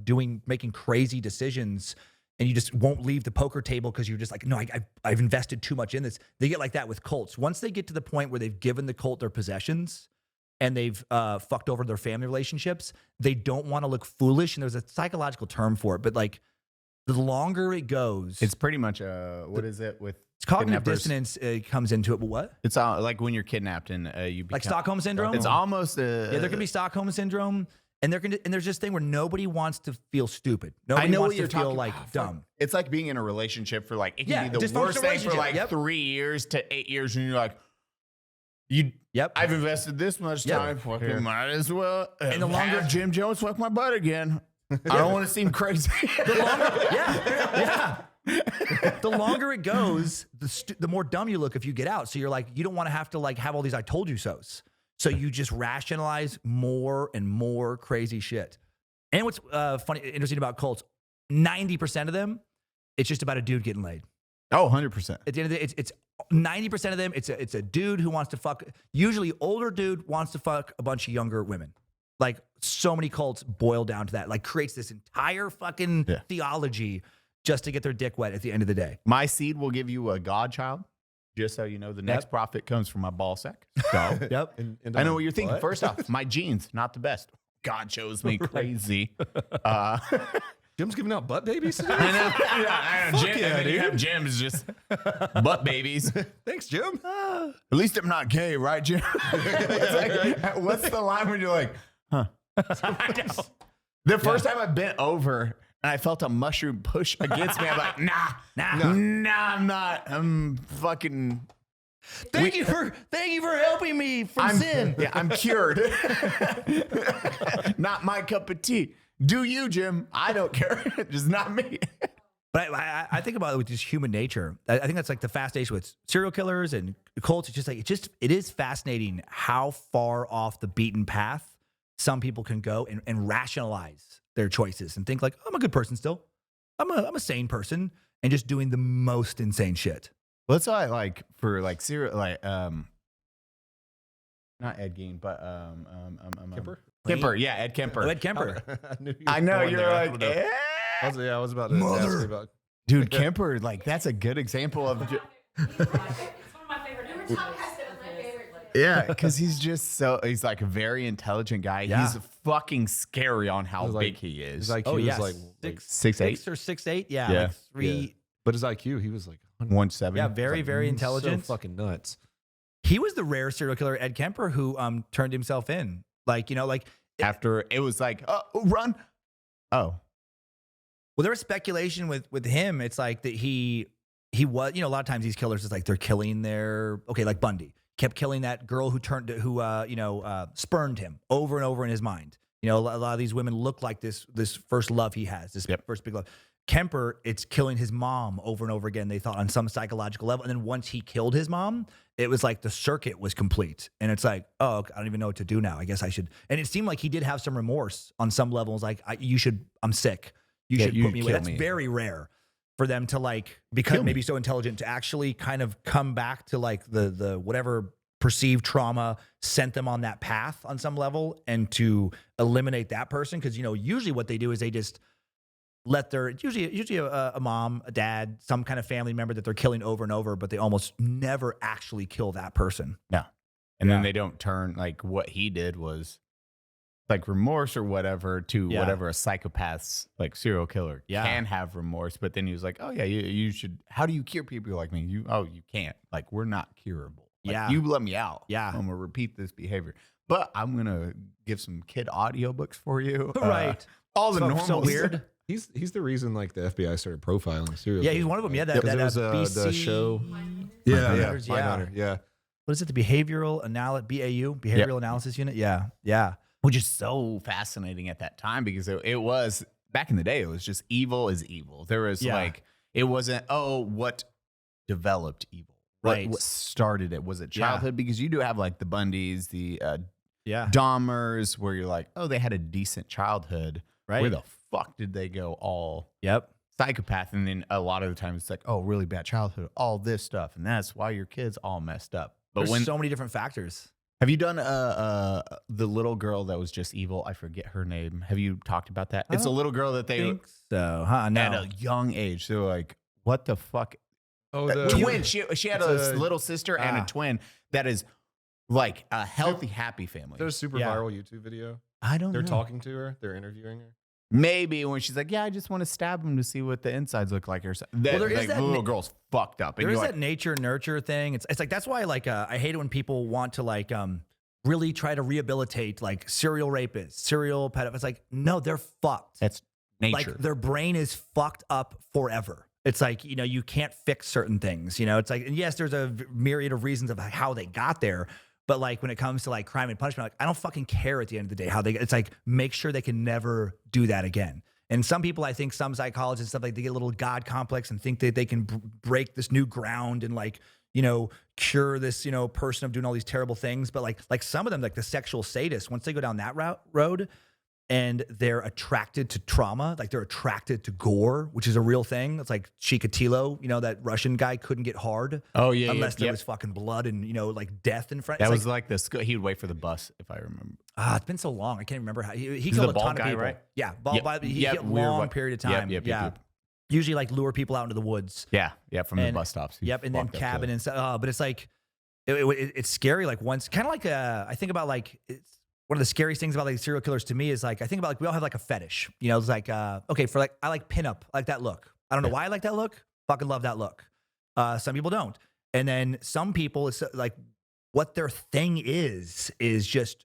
[SPEAKER 1] making crazy decisions, and you just won't leave the poker table because you're just like, no, I've invested too much in this. They get like that with cults. Once they get to the point where they've given the cult their possessions and they've fucked over their family relationships, they don't want to look foolish. And there's a psychological term for it, but like the longer it goes,
[SPEAKER 3] it's pretty much what is it with
[SPEAKER 1] it's cognitive
[SPEAKER 3] kidnappers?
[SPEAKER 1] dissonance comes into it. But what?
[SPEAKER 3] It's like when you're kidnapped and you become,
[SPEAKER 1] like Stockholm syndrome.
[SPEAKER 3] It's almost
[SPEAKER 1] yeah. There can be Stockholm syndrome, and there's this thing where nobody wants to feel stupid.
[SPEAKER 3] I
[SPEAKER 1] Nobody
[SPEAKER 3] know
[SPEAKER 1] wants
[SPEAKER 3] what you're
[SPEAKER 1] to feel
[SPEAKER 3] talking
[SPEAKER 1] like dumb.
[SPEAKER 3] It's like being in a relationship for like it can be the
[SPEAKER 1] dysfunctional
[SPEAKER 3] worst thing for
[SPEAKER 1] relationship.
[SPEAKER 3] like 3 years to 8 years, and you're like, I've invested this much time, fucking might as well.
[SPEAKER 1] And the longer
[SPEAKER 3] Jim Jones fuck my butt again. I don't want to seem crazy.
[SPEAKER 1] The longer it goes, the more dumb you look if you get out. So you're like, you don't want to have to like have all these I told you so's. So you just rationalize more and more crazy shit. And what's interesting about cults, 90% of them, it's just about a dude getting laid.
[SPEAKER 3] Oh, 100%.
[SPEAKER 1] At the end of the day, it's 90% of them, it's a dude who wants to fuck, usually older dude wants to fuck a bunch of younger women. Like so many cults boil down to that, like creates this entire fucking theology just to get their dick wet at the end of the day.
[SPEAKER 3] My seed will give you a godchild. Just so you know, the next profit comes from my ball sack. So,
[SPEAKER 2] And
[SPEAKER 3] I know what you're thinking. First off, my genes, not the best. God chose me crazy.
[SPEAKER 2] Jim's giving out butt babies today?
[SPEAKER 3] I know. Jim,
[SPEAKER 2] yeah,
[SPEAKER 3] and then you
[SPEAKER 2] dude.
[SPEAKER 3] have Jim's just butt babies.
[SPEAKER 2] Thanks, Jim.
[SPEAKER 3] At least I'm not gay, right, Jim? It's like, what's the line when you're like, huh? The first time I bent over and I felt a mushroom push against me, I'm like, nah, I'm not. I'm fucking.
[SPEAKER 1] Thank you for helping me from sin.
[SPEAKER 3] Yeah, I'm cured. Not my cup of tea. Do you, Jim? I don't care. Just not me.
[SPEAKER 1] But I think about it with just human nature. I think that's like the fascination with serial killers and cults. It's just like it is fascinating how far off the beaten path some people can go and rationalize their choices and think like, I'm a good person still. I'm a sane person, and just doing the most insane shit.
[SPEAKER 3] Well, that's why I like for like serial not Ed Gein, but
[SPEAKER 2] Kemper?
[SPEAKER 3] Kemper, yeah, Ed Kemper.
[SPEAKER 1] Oh, Ed Kemper.
[SPEAKER 3] I know you're like,
[SPEAKER 2] I was about to ask you about.
[SPEAKER 3] dude, Kemper, like that's a good example of.
[SPEAKER 6] It's one of my favorite. Every time I said it was my favorite.
[SPEAKER 3] Yeah, because he's like a very intelligent guy.
[SPEAKER 1] Yeah.
[SPEAKER 3] He's fucking scary on how
[SPEAKER 2] He's
[SPEAKER 3] big
[SPEAKER 2] like-
[SPEAKER 3] he is.
[SPEAKER 2] He's like,
[SPEAKER 1] Oh
[SPEAKER 2] he
[SPEAKER 1] yeah,
[SPEAKER 2] was like
[SPEAKER 3] 6'8".
[SPEAKER 1] 6 or 6'8". Yeah,
[SPEAKER 3] Yeah.
[SPEAKER 1] like three.
[SPEAKER 2] But his IQ, he was like
[SPEAKER 3] 170.
[SPEAKER 1] Yeah, very, very intelligent.
[SPEAKER 2] So fucking nuts.
[SPEAKER 1] He was the rare serial killer, Ed Kemper, who turned himself in. Like,
[SPEAKER 3] After it was like, run. Oh.
[SPEAKER 1] Well, there was speculation with him. It's like that he was, a lot of times these killers, it's like they're killing like Bundy kept killing that girl who spurned him over and over in his mind. A lot of these women look like this first love he has, this first big love. Kemper, it's killing his mom over and over again, they thought, on some psychological level. And then once he killed his mom, it was like the circuit was complete. And it's like, oh, I don't even know what to do now. I guess I should. And it seemed like he did have some remorse on some levels. Like, I'm sick. You should put me away. That's very rare for them to like, because maybe so intelligent, to actually kind of come back to like the whatever perceived trauma sent them on that path on some level, and to eliminate that person. Because, usually what they do is they just let usually a mom, a dad, some kind of family member that they're killing over and over, but they almost never actually kill that person.
[SPEAKER 3] No. And then they don't turn, like what he did was like remorse or whatever to whatever a psychopath's like serial killer can have remorse. But then he was like, oh yeah, you should, how do you cure people like me? You can't, like, we're not curable. Like, you let me out.
[SPEAKER 1] Yeah.
[SPEAKER 3] I'm going to repeat this behavior, but I'm going to give some kid audiobooks for you.
[SPEAKER 1] Right.
[SPEAKER 3] All the normal.
[SPEAKER 1] So weird.
[SPEAKER 2] He's the reason like the FBI started profiling serial.
[SPEAKER 1] Yeah, he's one of them. Yeah, that
[SPEAKER 2] was
[SPEAKER 1] BC,
[SPEAKER 2] the show.
[SPEAKER 1] Mindhunters,
[SPEAKER 2] Yeah.
[SPEAKER 1] What is it? The Behavioral Analysis Unit. Yeah.
[SPEAKER 3] Which is so fascinating at that time, because it was, back in the day, it was just evil is evil. There was like, it wasn't, what developed evil?
[SPEAKER 1] Right.
[SPEAKER 3] What started it? Was it childhood? Because you do have like the Bundys, the Dahmers, where you're like, oh, they had a decent childhood.
[SPEAKER 1] Right.
[SPEAKER 3] Where the fuck did they go all psychopath? And then a lot of the time it's like, oh, really bad childhood, all this stuff. And that's why your kid's all messed up. But
[SPEAKER 1] There's so many different factors.
[SPEAKER 3] Have you done the little girl that was just evil? I forget her name. Have you talked about that? It's a little girl that they
[SPEAKER 1] think so, huh? No.
[SPEAKER 3] At a young age. They're like, what the fuck?
[SPEAKER 2] Oh, the
[SPEAKER 3] twin. She had a little sister and a twin that is like a healthy, happy family.
[SPEAKER 2] There's a super viral YouTube video.
[SPEAKER 3] I don't know.
[SPEAKER 2] They're talking to her. They're interviewing her.
[SPEAKER 3] Maybe when she's like, yeah, I just want to stab him to see what the insides look like. Or something. Well, there is that, the little girl's fucked up.
[SPEAKER 1] There is that nature nurture thing. It's like, that's why like I hate it when people want to like really try to rehabilitate like serial rapists, serial pedophiles. It's like, no, they're fucked.
[SPEAKER 3] That's nature.
[SPEAKER 1] Like their brain is fucked up forever. It's like, you can't fix certain things. It's like, and yes, there's a myriad of reasons of how they got there. But like when it comes to like crime and punishment, like I don't fucking care at the end of the day how it's like, make sure they can never do that again. And some people, I think some psychologists and stuff, like they get a little God complex and think that they can break this new ground and like, cure this, person of doing all these terrible things. But like some of them, like the sexual sadists, once they go down that road and they're attracted to trauma, like they're attracted to gore, which is a real thing. It's like Chikatilo, that Russian guy couldn't get hard.
[SPEAKER 3] Oh yeah,
[SPEAKER 1] unless there was fucking blood and like death in front.
[SPEAKER 3] That was like this. He would wait for the bus, if I remember.
[SPEAKER 1] It's been so long. I can't remember how he killed a ton of people. Right? Yeah, he killed a long period of time. Yep. Usually like lure people out into the woods.
[SPEAKER 3] Yeah, from the bus stops.
[SPEAKER 1] And then cabin and stuff. But it's like it's scary. Like once, kind of like I think about like it's. One of the scariest things about like serial killers to me is like, I think about like, we all have like a fetish, it's like, okay, for like, I like pinup, I like that look. I don't know why I like that look. Fucking love that look. Some people don't. And then some people, it's like what their thing is just,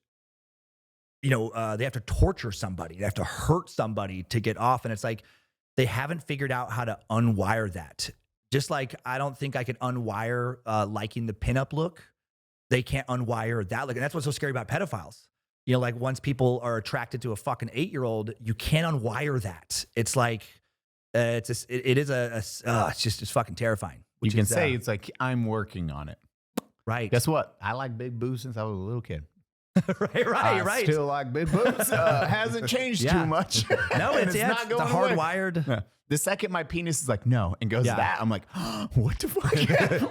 [SPEAKER 1] they have to torture somebody. They have to hurt somebody to get off. And it's like, they haven't figured out how to unwire that. Just like, I don't think I could unwire liking the pinup look. They can't unwire that look. And that's what's so scary about pedophiles. Like once people are attracted to a fucking 8-year-old, you can't unwire that. It's like, it's fucking terrifying.
[SPEAKER 3] You can say it's like, I'm working on it.
[SPEAKER 1] Right.
[SPEAKER 3] Guess what? I like big boobs since I was a little kid.
[SPEAKER 1] right.
[SPEAKER 3] I still like big boobs. Hasn't changed too much.
[SPEAKER 1] No, it's not going the hardwired.
[SPEAKER 3] Yeah. The second my penis is like, no, and goes that, I'm like, oh, what the fuck?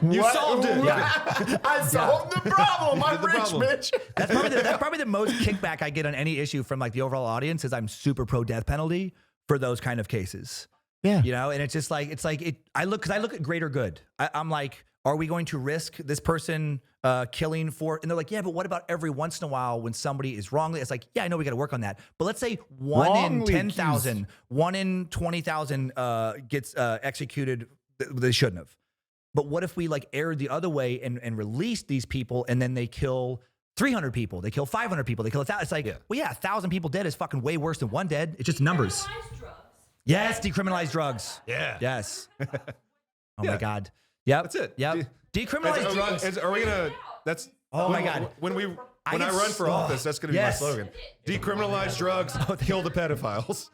[SPEAKER 2] You solved it.
[SPEAKER 3] Yeah. I solved the problem. I'm rich, bitch.
[SPEAKER 1] That's probably the most kickback I get on any issue from like the overall audience is I'm super pro death penalty for those kind of cases.
[SPEAKER 3] Yeah.
[SPEAKER 1] And it's just like, I look at greater good. I'm like, are we going to risk this person killing for, and they're like, yeah, but what about every once in a while when somebody is wrongly, it's like, yeah, I know we got to work on that. But let's say 1 in 10,000, 1 in 20,000 gets executed They shouldn't have. But what if we like erred the other way and released these people and then they kill 300 people, they kill 500 people, they kill 1,000. It's like, well, yeah, 1,000 people dead is fucking way worse than one dead. It's just numbers.
[SPEAKER 6] Decriminalize drugs.
[SPEAKER 1] Yes, decriminalize drugs.
[SPEAKER 2] Yeah.
[SPEAKER 1] Yes. Oh
[SPEAKER 2] Yeah.
[SPEAKER 1] my God. Yep.
[SPEAKER 2] That's it.
[SPEAKER 1] Yep. Decriminalize drugs.
[SPEAKER 2] Are we gonna? That's.
[SPEAKER 1] Oh my God.
[SPEAKER 2] When I
[SPEAKER 1] get
[SPEAKER 2] run for
[SPEAKER 1] so-
[SPEAKER 2] office, that's gonna be
[SPEAKER 1] Yes.
[SPEAKER 2] my slogan. Decriminalize drugs, kill the pedophiles.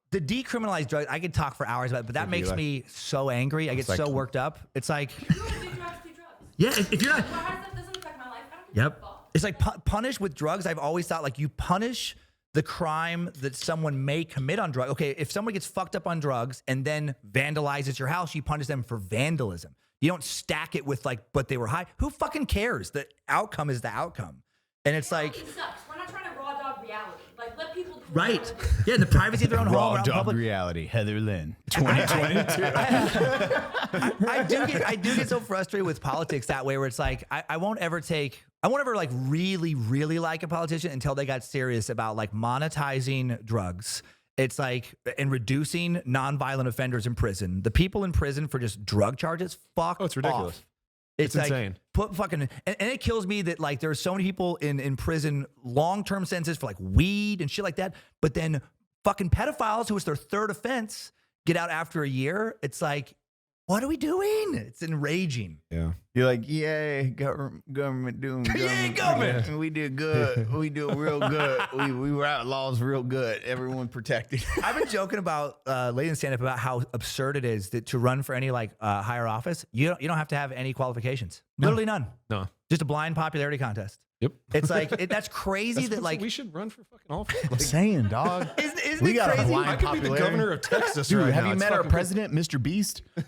[SPEAKER 1] The decriminalized drugs, I could talk for hours about it, but that makes me so angry. I get so worked up. It's like,
[SPEAKER 6] You don't do drugs, do drugs.
[SPEAKER 1] yeah, if you're not,
[SPEAKER 6] Well, how does that doesn't affect my life? I don't give a
[SPEAKER 1] yep.
[SPEAKER 6] fuck.
[SPEAKER 1] It's like punish with drugs. I've always thought like you punish the crime that someone may commit on drugs. Okay, if someone gets fucked up on drugs and then vandalizes your house, you punish them for vandalism. You don't stack it with like, but they were high. Who fucking cares? The outcome is the outcome. And it's like,
[SPEAKER 6] It sucks. We're not trying to raw dog reality. Like, let people do
[SPEAKER 1] right.
[SPEAKER 6] whatever they do.
[SPEAKER 1] Yeah, in the privacy of their own home.
[SPEAKER 3] Raw
[SPEAKER 1] or out in
[SPEAKER 3] dog
[SPEAKER 1] public.
[SPEAKER 3] reality. Heather Lynn, 2022.
[SPEAKER 1] I do get so frustrated with politics that way where it's like I won't ever like really like a politician until they got serious about like monetizing drugs. It's like and reducing nonviolent offenders in prison. The people in prison for just drug charges, fuck.
[SPEAKER 2] Oh, it's ridiculous.
[SPEAKER 1] Off. It's like,
[SPEAKER 2] insane.
[SPEAKER 1] Put fucking and it kills me that like there's so many people in prison long-term sentences for like weed and shit like that, but then fucking pedophiles who it's their third offense get out after a year. It's like, what are we doing? It's enraging.
[SPEAKER 2] Yeah.
[SPEAKER 3] You're like, yay, government doing good.
[SPEAKER 1] Yay, government.
[SPEAKER 3] We did good. We do real good. We were outlaws real good. Everyone protected.
[SPEAKER 1] I've been joking about lately in stand-up about how absurd it is that to run for any like higher office, you don't have to have any qualifications. Literally none.
[SPEAKER 2] No.
[SPEAKER 1] Just a blind popularity contest.
[SPEAKER 2] Yep.
[SPEAKER 1] It's like that's crazy that like
[SPEAKER 2] we should run for fucking office.
[SPEAKER 3] I'm saying, dog.
[SPEAKER 1] isn't
[SPEAKER 3] We
[SPEAKER 1] it
[SPEAKER 3] got a
[SPEAKER 1] crazy?
[SPEAKER 3] blind
[SPEAKER 2] I could be the
[SPEAKER 3] popularity.
[SPEAKER 2] governor of Texas
[SPEAKER 3] Dude,
[SPEAKER 2] right
[SPEAKER 3] have
[SPEAKER 2] now.
[SPEAKER 3] you
[SPEAKER 2] It's
[SPEAKER 3] met our
[SPEAKER 2] fucking
[SPEAKER 3] president, Mr. Beast, and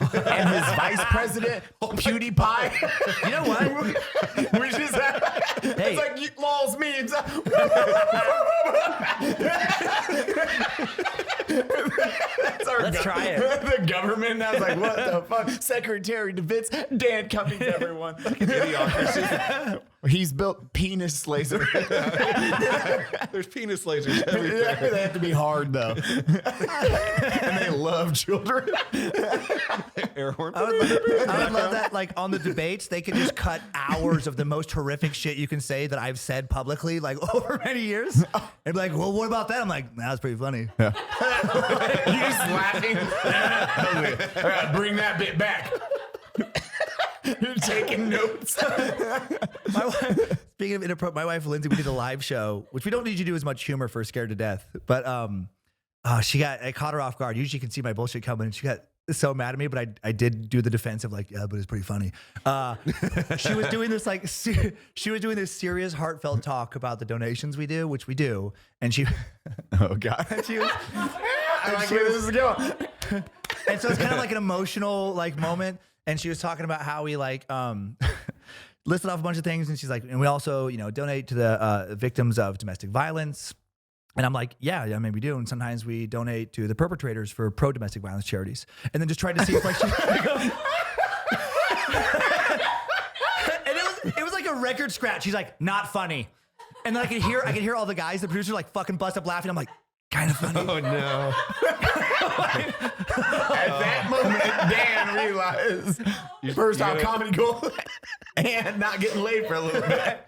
[SPEAKER 3] his vice president, PewDiePie?
[SPEAKER 1] You know what?
[SPEAKER 3] Which is
[SPEAKER 1] Hey.
[SPEAKER 3] it's like you lost me. It's That's our
[SPEAKER 1] Let's try it.
[SPEAKER 3] The government. I was like, what the fuck? Secretary of Defense, Dan Cummins, everyone. Idiocracy. He's built penis laser.
[SPEAKER 2] There's penis lasers everywhere.
[SPEAKER 3] They have to be hard though, and they love children.
[SPEAKER 2] Air horn.
[SPEAKER 1] I would love that. Like on the debates, they could just cut hours of the most horrific shit you can say that I've said publicly, like over many years, and be like, "Well, what about that?" I'm like, "That was pretty funny."
[SPEAKER 3] You just laughing. All right, bring that bit back. You're taking notes.
[SPEAKER 1] My wife, speaking of inappropriate, my wife Lindsay, we did a live show, which we don't usually do as much humor for Scared to Death, but I caught her off guard. Usually you can see my bullshit coming, and she got so mad at me, but I did do the defensive, like, yeah, but it's pretty funny. She was doing this like she was doing this serious, heartfelt talk about the donations we do, which we do, and she,
[SPEAKER 3] Oh God.
[SPEAKER 1] she was,
[SPEAKER 3] I like where this is going.
[SPEAKER 1] and so it's kind of like an emotional like moment. And she was talking about how we like listed off a bunch of things, and she's like, and we also donate to the victims of domestic violence. And I'm like, yeah, I mean we do, and sometimes we donate to the perpetrators for pro domestic violence charities. And then just tried to see if like she. And it was like a record scratch. She's like, not funny. And then I could hear all the guys, the producers, like fucking bust up laughing. I'm like, kind of funny.
[SPEAKER 2] Oh no.
[SPEAKER 3] At that moment, Dan realized first off comedy gold and not getting laid for a little bit.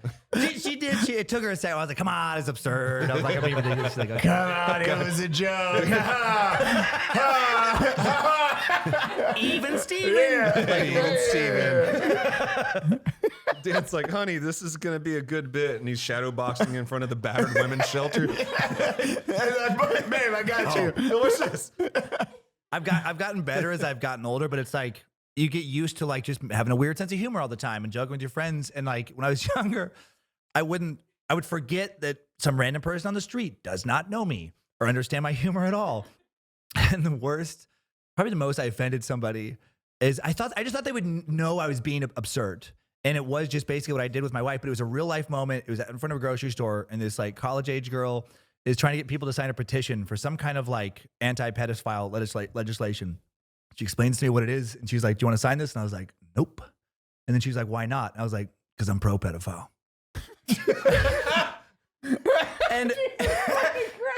[SPEAKER 1] She did. It took her a second. I was like, come on, it's absurd. I was like, I'm being ridiculous. She's like, okay.
[SPEAKER 3] Come on, it was a joke.
[SPEAKER 1] Even Steven.
[SPEAKER 2] Even Steven. Dan's like, honey, this is gonna be a good bit, and he's shadow boxing in front of the battered women's shelter.
[SPEAKER 3] Babe, I got you.
[SPEAKER 2] What's this?
[SPEAKER 1] I've gotten better as I've gotten older, but it's like you get used to like just having a weird sense of humor all the time and joking with your friends. And like when I was younger, I would forget that some random person on the street does not know me or understand my humor at all. And the worst, probably the most I offended somebody is I just thought they would know I was being absurd. And it was just basically what I did with my wife, but it was a real life moment. It was in front of a grocery store, and this like college age girl is trying to get people to sign a petition for some kind of like anti-pedophile legislation. She explains to me what it is, and she's like, "Do you want to sign this?" And I was like, "Nope." And then she's like, "Why not?" And I was like, "Because I'm pro-pedophile." and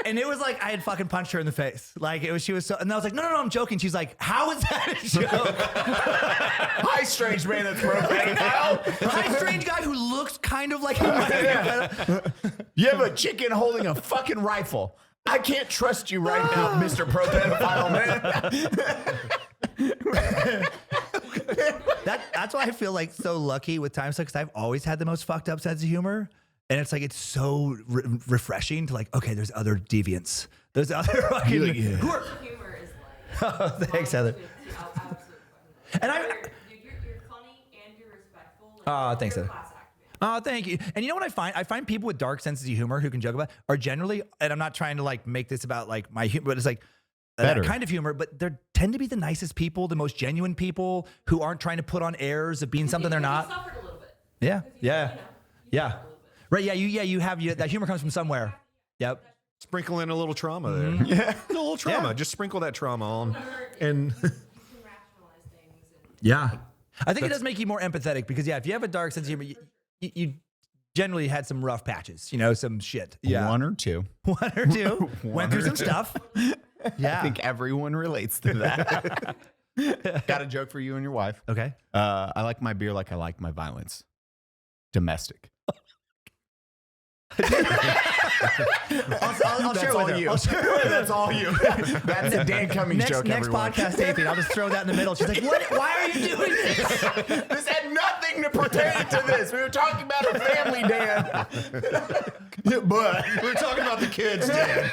[SPEAKER 1] And it was like I had fucking punched her in the face. Like it was, she was so, and I was like, no, I'm joking. She's like, how is that a joke?
[SPEAKER 3] Hi, strange man that's broken.
[SPEAKER 1] Hi, strange guy who looks kind of like he might have.
[SPEAKER 3] You have a chicken holding a fucking rifle. I can't trust you right now, Mr. Pro-Pedophile, man.
[SPEAKER 1] That's why I feel like so lucky with time suck, because I've always had the most fucked up sense of humor. And it's like, it's so refreshing to like, okay, there's other deviants. There's other fucking who are,
[SPEAKER 6] Humor is like.
[SPEAKER 1] oh, thanks, Heather.
[SPEAKER 6] Absolutely.
[SPEAKER 1] And
[SPEAKER 6] You're funny and you're respectful. Like,
[SPEAKER 1] oh, thanks,
[SPEAKER 6] you're a
[SPEAKER 1] Heather.
[SPEAKER 6] class act, man.
[SPEAKER 1] Oh, thank you. And you know what I find? I find people with dark senses of humor who can joke about are generally, and I'm not trying to like make this about like my humor, but it's like that kind of humor, but they tend to be the nicest people, the most genuine people who aren't trying to put on airs of being something they're not.
[SPEAKER 6] You suffered a little bit.
[SPEAKER 1] Yeah. Yeah.
[SPEAKER 6] You
[SPEAKER 1] Yeah.
[SPEAKER 6] suffered a little bit.
[SPEAKER 1] Right. Yeah. You have that humor comes from somewhere. Yep.
[SPEAKER 2] Sprinkle in a little trauma there. Yeah. A little trauma.
[SPEAKER 1] Yeah.
[SPEAKER 2] Just sprinkle that trauma on. And
[SPEAKER 6] You can rationalize things. And,
[SPEAKER 1] Yeah. I think it does make you more empathetic because, yeah, if you have a dark sense of humor, you generally had some rough patches, some shit. Yeah.
[SPEAKER 3] One or two.
[SPEAKER 1] One or two. Went through some stuff. Yeah.
[SPEAKER 3] I think everyone relates to that. Got a joke for you and your wife.
[SPEAKER 1] Okay.
[SPEAKER 3] I like my beer like I like my violence. Domestic.
[SPEAKER 1] I'll share
[SPEAKER 3] all
[SPEAKER 1] with her.
[SPEAKER 3] you.
[SPEAKER 1] I'll share with her.
[SPEAKER 3] That's all you. That's a Dan Cummins joke,
[SPEAKER 1] Next
[SPEAKER 3] everyone.
[SPEAKER 1] podcast taping, I'll just throw that in the middle. She's like, "What? Why are you doing this?"
[SPEAKER 3] This had nothing to pertain to this. We were talking about a family, Dan. But
[SPEAKER 2] we're talking about the kids, Dan.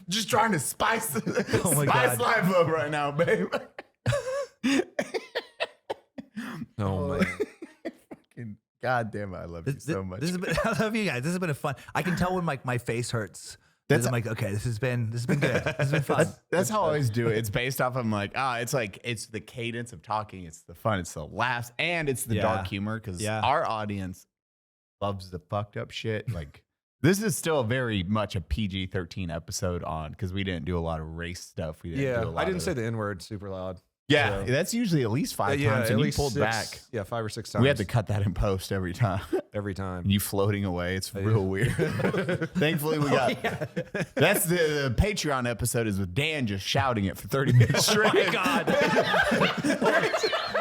[SPEAKER 3] just trying to spice
[SPEAKER 1] my God.
[SPEAKER 3] life up right now, babe.
[SPEAKER 2] Oh, man.
[SPEAKER 3] God damn it, I love you so much.
[SPEAKER 1] This has been, I love you guys. This has been a fun. I can tell when my face hurts. I'm like, okay, this has been good. This has been fun.
[SPEAKER 3] That's how I always do it. It's based off of it's the cadence of talking, it's the fun, it's the laughs, and it's the dark humor because our audience loves the fucked up shit. Like this is still very much a PG-13 episode on because we didn't do a lot of race stuff. We didn't do a lot
[SPEAKER 2] I didn't say the N-word super loud.
[SPEAKER 3] Yeah, that's usually at least 5 times, and you pulled back.
[SPEAKER 2] Yeah, 5 or 6 times.
[SPEAKER 3] We had to cut that in post every time.
[SPEAKER 2] Every time.
[SPEAKER 3] And you floating away. It's real weird. Thankfully, we got... That's the Patreon episode is with Dan just shouting it for 30 minutes straight.
[SPEAKER 1] Oh my God.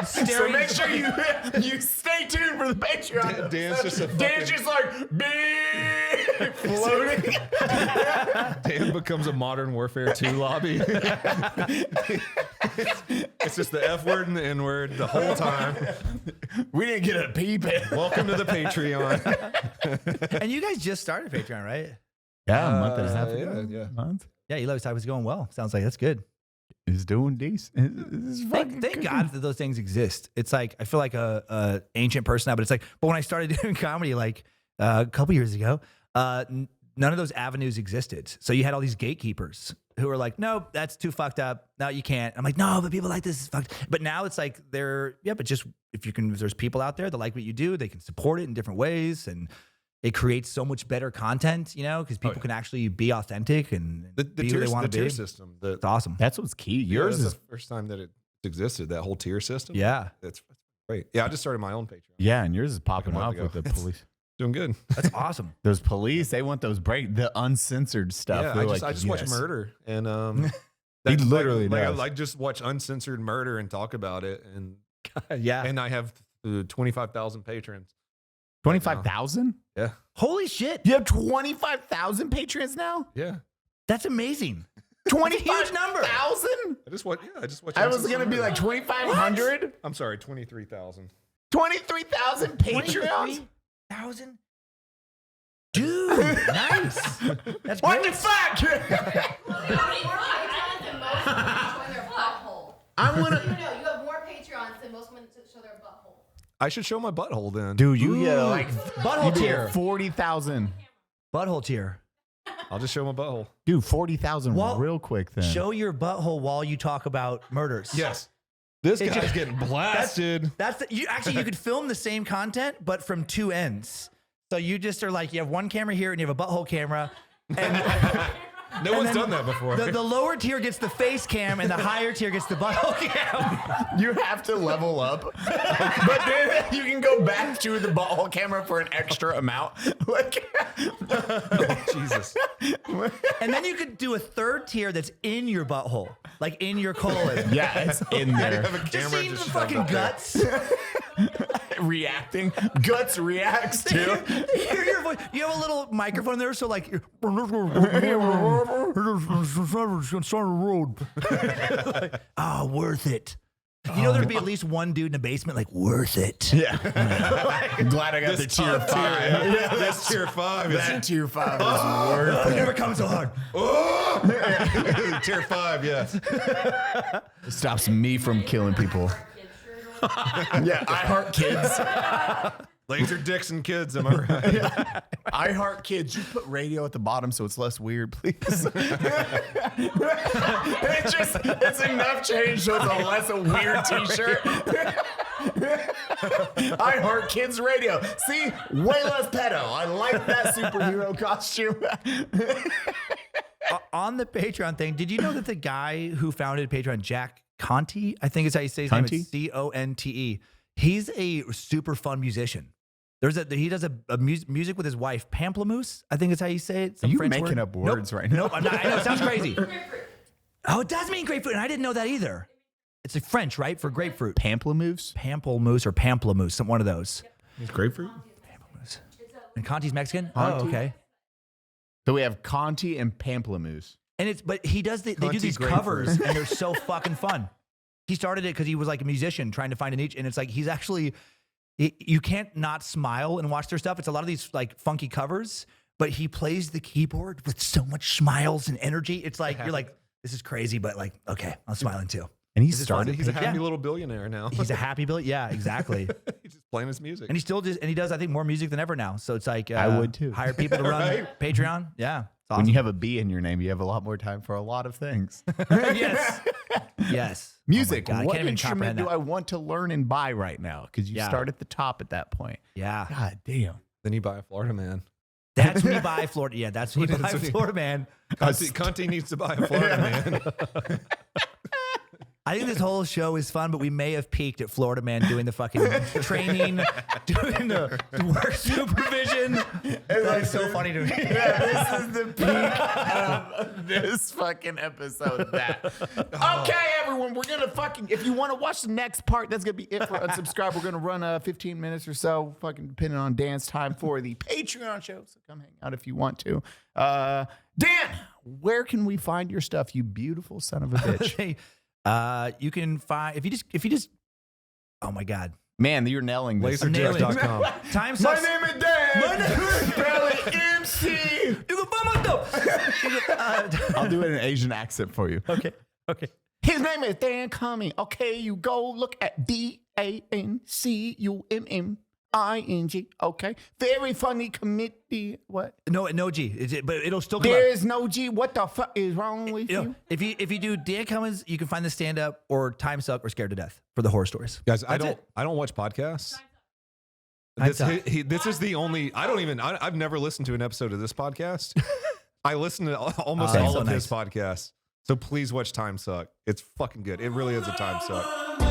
[SPEAKER 3] So make sure you stay tuned for the Patreon.
[SPEAKER 2] Dan's just a
[SPEAKER 3] Dan's just like, beep, floating.
[SPEAKER 2] Dan becomes a Modern Warfare 2 lobby. It's just the F word and the N word the whole time.
[SPEAKER 3] We didn't get a peep in.
[SPEAKER 2] Welcome to the Patreon.
[SPEAKER 1] And you guys just started Patreon, right?
[SPEAKER 3] Yeah, a month and a half ago.
[SPEAKER 2] Yeah.
[SPEAKER 3] Month.
[SPEAKER 1] Yeah, you love it. It's going well. Sounds like that's good.
[SPEAKER 3] It's doing decent.
[SPEAKER 1] Thank God that those things exist. It's like I feel like a ancient person now, but it's like. But when I started doing comedy like a couple years ago, none of those avenues existed. So you had all these gatekeepers who were like, "No, that's too fucked up. No, you can't." I'm like, "No, but people like this is fucked." But now it's like but just if there's people out there that like what you do, they can support it in different ways, and it creates so much better content, because people can actually be authentic and be who they want to be.
[SPEAKER 2] The tier system.
[SPEAKER 1] It's awesome.
[SPEAKER 3] That's what's key. Yours is
[SPEAKER 2] the first time that it existed. That whole tier system.
[SPEAKER 1] Yeah,
[SPEAKER 2] that's great. Yeah, I just started my own Patreon.
[SPEAKER 3] Yeah, and yours is popping
[SPEAKER 2] Like a
[SPEAKER 3] off
[SPEAKER 2] month
[SPEAKER 3] with the
[SPEAKER 2] ago.
[SPEAKER 3] police.
[SPEAKER 2] Doing good.
[SPEAKER 1] that's awesome.
[SPEAKER 3] Those police, they want those the uncensored stuff.
[SPEAKER 2] Yeah,
[SPEAKER 3] They're
[SPEAKER 2] I just watch
[SPEAKER 3] yes.
[SPEAKER 2] murder, and
[SPEAKER 3] He literally
[SPEAKER 2] like,
[SPEAKER 3] does.
[SPEAKER 2] I just watch uncensored murder and talk about it, and
[SPEAKER 1] Yeah.
[SPEAKER 2] and I have 25,000 patrons.
[SPEAKER 3] 25,000?
[SPEAKER 2] Yeah,
[SPEAKER 1] Holy shit.
[SPEAKER 3] You have 25,000 patrons now?
[SPEAKER 2] yeah.
[SPEAKER 1] That's amazing.
[SPEAKER 3] 25,000?
[SPEAKER 2] I just watch.
[SPEAKER 3] I was going to be like 2,500.
[SPEAKER 2] I'm sorry, 23,000.
[SPEAKER 3] 23,000 Patreons?
[SPEAKER 1] 23,000? Dude, nice. That's
[SPEAKER 3] What
[SPEAKER 1] great.
[SPEAKER 3] the fuck? I'm going to.
[SPEAKER 6] You have more Patreons than most women to show their butthole.
[SPEAKER 2] I should show my butthole then.
[SPEAKER 3] Dude, you get like
[SPEAKER 1] Butthole tier.
[SPEAKER 3] 40,000.
[SPEAKER 1] Butthole tier.
[SPEAKER 2] I'll just show my butthole.
[SPEAKER 3] Dude, 40,000
[SPEAKER 1] Well,
[SPEAKER 3] real quick then.
[SPEAKER 1] Show your butthole while you talk about murders.
[SPEAKER 2] Yes. This
[SPEAKER 1] It
[SPEAKER 2] guy's
[SPEAKER 1] just-
[SPEAKER 2] getting blasted.
[SPEAKER 1] That's you could film the same content, but from two ends. So you just are like, you have one camera here and you have a butthole camera. And
[SPEAKER 2] No one's done that before.
[SPEAKER 1] The lower tier gets the face cam, and the higher tier gets the butthole cam.
[SPEAKER 3] You have to level up, but then you can go back to the butthole camera for an extra amount. Like,
[SPEAKER 2] Jesus.
[SPEAKER 1] And then you could do a third tier that's in your butthole, like in your colon.
[SPEAKER 3] yeah, it's in there.
[SPEAKER 2] Have a
[SPEAKER 1] Just
[SPEAKER 2] camera
[SPEAKER 1] seeing the
[SPEAKER 2] just
[SPEAKER 1] fucking
[SPEAKER 2] shoved up there.
[SPEAKER 1] guts.
[SPEAKER 3] Reacting. Guts reacts too.
[SPEAKER 1] Hear your voice. You have a little microphone there, so like, worth it. You know, there'd be at least one dude in the basement, like, worth it.
[SPEAKER 3] Yeah. Glad I got the tier 5.
[SPEAKER 2] Yeah, that's tier 5.
[SPEAKER 3] That tier 5 is worth
[SPEAKER 1] It never comes so hard.
[SPEAKER 2] Tier 5, yes.
[SPEAKER 3] it. Stops me from killing people. Yeah, I heart kids.
[SPEAKER 2] Laser dicks and kids, am I right?
[SPEAKER 3] I heart kids. You put radio at the bottom so it's less weird, please. It's enough change so it's a less weird t-shirt. I heart kids radio. See, way less pedo. I like that superhero costume.
[SPEAKER 1] On the Patreon thing, did you know that the guy who founded Patreon, Jack Conte, I think is how you say his name,
[SPEAKER 3] Conte?
[SPEAKER 1] is Conte. He's a super fun musician. He does a music with his wife, Pamplemousse. I think is how you say it. Some
[SPEAKER 3] Are you
[SPEAKER 1] French
[SPEAKER 3] making
[SPEAKER 1] word.
[SPEAKER 3] up words right now?
[SPEAKER 1] Nope, I'm not. I know it sounds crazy. Oh, it does mean grapefruit, and I didn't know that either. It's like French, right, for grapefruit.
[SPEAKER 3] Pamplemousse?
[SPEAKER 1] Pamplemousse or Pamplemousse, some one of those.
[SPEAKER 2] It's grapefruit?
[SPEAKER 1] Pamplemousse. And Conte's Mexican.
[SPEAKER 3] Conte?
[SPEAKER 1] Oh, okay.
[SPEAKER 3] So we have Conte and Pamplemousse.
[SPEAKER 1] And but he does they do
[SPEAKER 2] Conte
[SPEAKER 1] these
[SPEAKER 2] grapefruit.
[SPEAKER 1] covers, and they're so fucking fun. He started it because he was like a musician trying to find a niche, and it's like he's actually. You can't not smile and watch their stuff. It's a lot of these like funky covers, but he plays the keyboard with so much smiles and energy. It's like you're like, this is crazy, but like, okay, I'm smiling too.
[SPEAKER 3] And he
[SPEAKER 1] This is
[SPEAKER 3] started.
[SPEAKER 1] fun.
[SPEAKER 2] He's a happy
[SPEAKER 1] Yeah.
[SPEAKER 2] little billionaire now.
[SPEAKER 1] He's a happy Bill. Yeah, exactly.
[SPEAKER 2] He's just playing his music.
[SPEAKER 1] And he still just he does I think more music than ever now. So it's like
[SPEAKER 3] I would too.
[SPEAKER 1] Hire people to run
[SPEAKER 2] Right?
[SPEAKER 1] Patreon. Yeah, it's
[SPEAKER 3] When
[SPEAKER 1] awesome.
[SPEAKER 3] you have a B in your name, you have a lot more time for a lot of things.
[SPEAKER 1] yes, yes.
[SPEAKER 3] Music.
[SPEAKER 1] Oh my God, I
[SPEAKER 3] What
[SPEAKER 1] can't even
[SPEAKER 3] instrument
[SPEAKER 1] comprehend
[SPEAKER 3] do
[SPEAKER 1] that.
[SPEAKER 3] I want to learn and buy right now? Because you
[SPEAKER 1] Yeah.
[SPEAKER 3] start at the top at that point.
[SPEAKER 1] Yeah,
[SPEAKER 3] God damn.
[SPEAKER 2] Then you buy a Florida man.
[SPEAKER 1] that's when you buy Florida. Yeah, that's when you buy Florida Man.
[SPEAKER 2] Conte needs to buy a Florida man.
[SPEAKER 1] I think this whole show is fun, but we may have peaked at Florida Man doing the fucking training, doing the work supervision. That's so funny to me.
[SPEAKER 3] This is the peak of this fucking episode. Okay, everyone, we're gonna fucking. If you want to watch the next part, that's gonna be it for Unsubscribe. We're gonna run 15 minutes or so, fucking depending on Dan's time for the Patreon show. So come hang out if you want to. Dan, where can we find your stuff? You beautiful son of a bitch.
[SPEAKER 1] You can find if you just. Oh my God,
[SPEAKER 3] Man, you're nailing this.
[SPEAKER 2] Laserdisc.com.
[SPEAKER 1] time
[SPEAKER 3] My
[SPEAKER 1] sucks.
[SPEAKER 3] name is Dan.
[SPEAKER 1] My name is
[SPEAKER 3] Belly MC.
[SPEAKER 1] You can buy my stuff.
[SPEAKER 3] I'll do it in an Asian accent for you.
[SPEAKER 1] Okay.
[SPEAKER 3] His name is Dan Cummins. Okay, you go look at DANCUMMING. Okay, very funny committee. What?
[SPEAKER 1] No G, but it'll still come
[SPEAKER 3] There
[SPEAKER 1] up.
[SPEAKER 3] is no G. What the fuck is wrong with
[SPEAKER 1] You know,
[SPEAKER 3] you?
[SPEAKER 1] if you do Dan Cummins, you can find the stand up or Time Suck or Scared to Death for the horror stories.
[SPEAKER 2] Guys,
[SPEAKER 1] That's it.
[SPEAKER 2] I don't watch podcasts.
[SPEAKER 1] Time's up.
[SPEAKER 2] This is the only. I've never listened to an episode of this podcast. I listen to almost
[SPEAKER 1] That's
[SPEAKER 2] all
[SPEAKER 1] so
[SPEAKER 2] of his
[SPEAKER 1] nice.
[SPEAKER 2] podcasts. So please watch Time Suck. It's fucking good. It really is a time suck.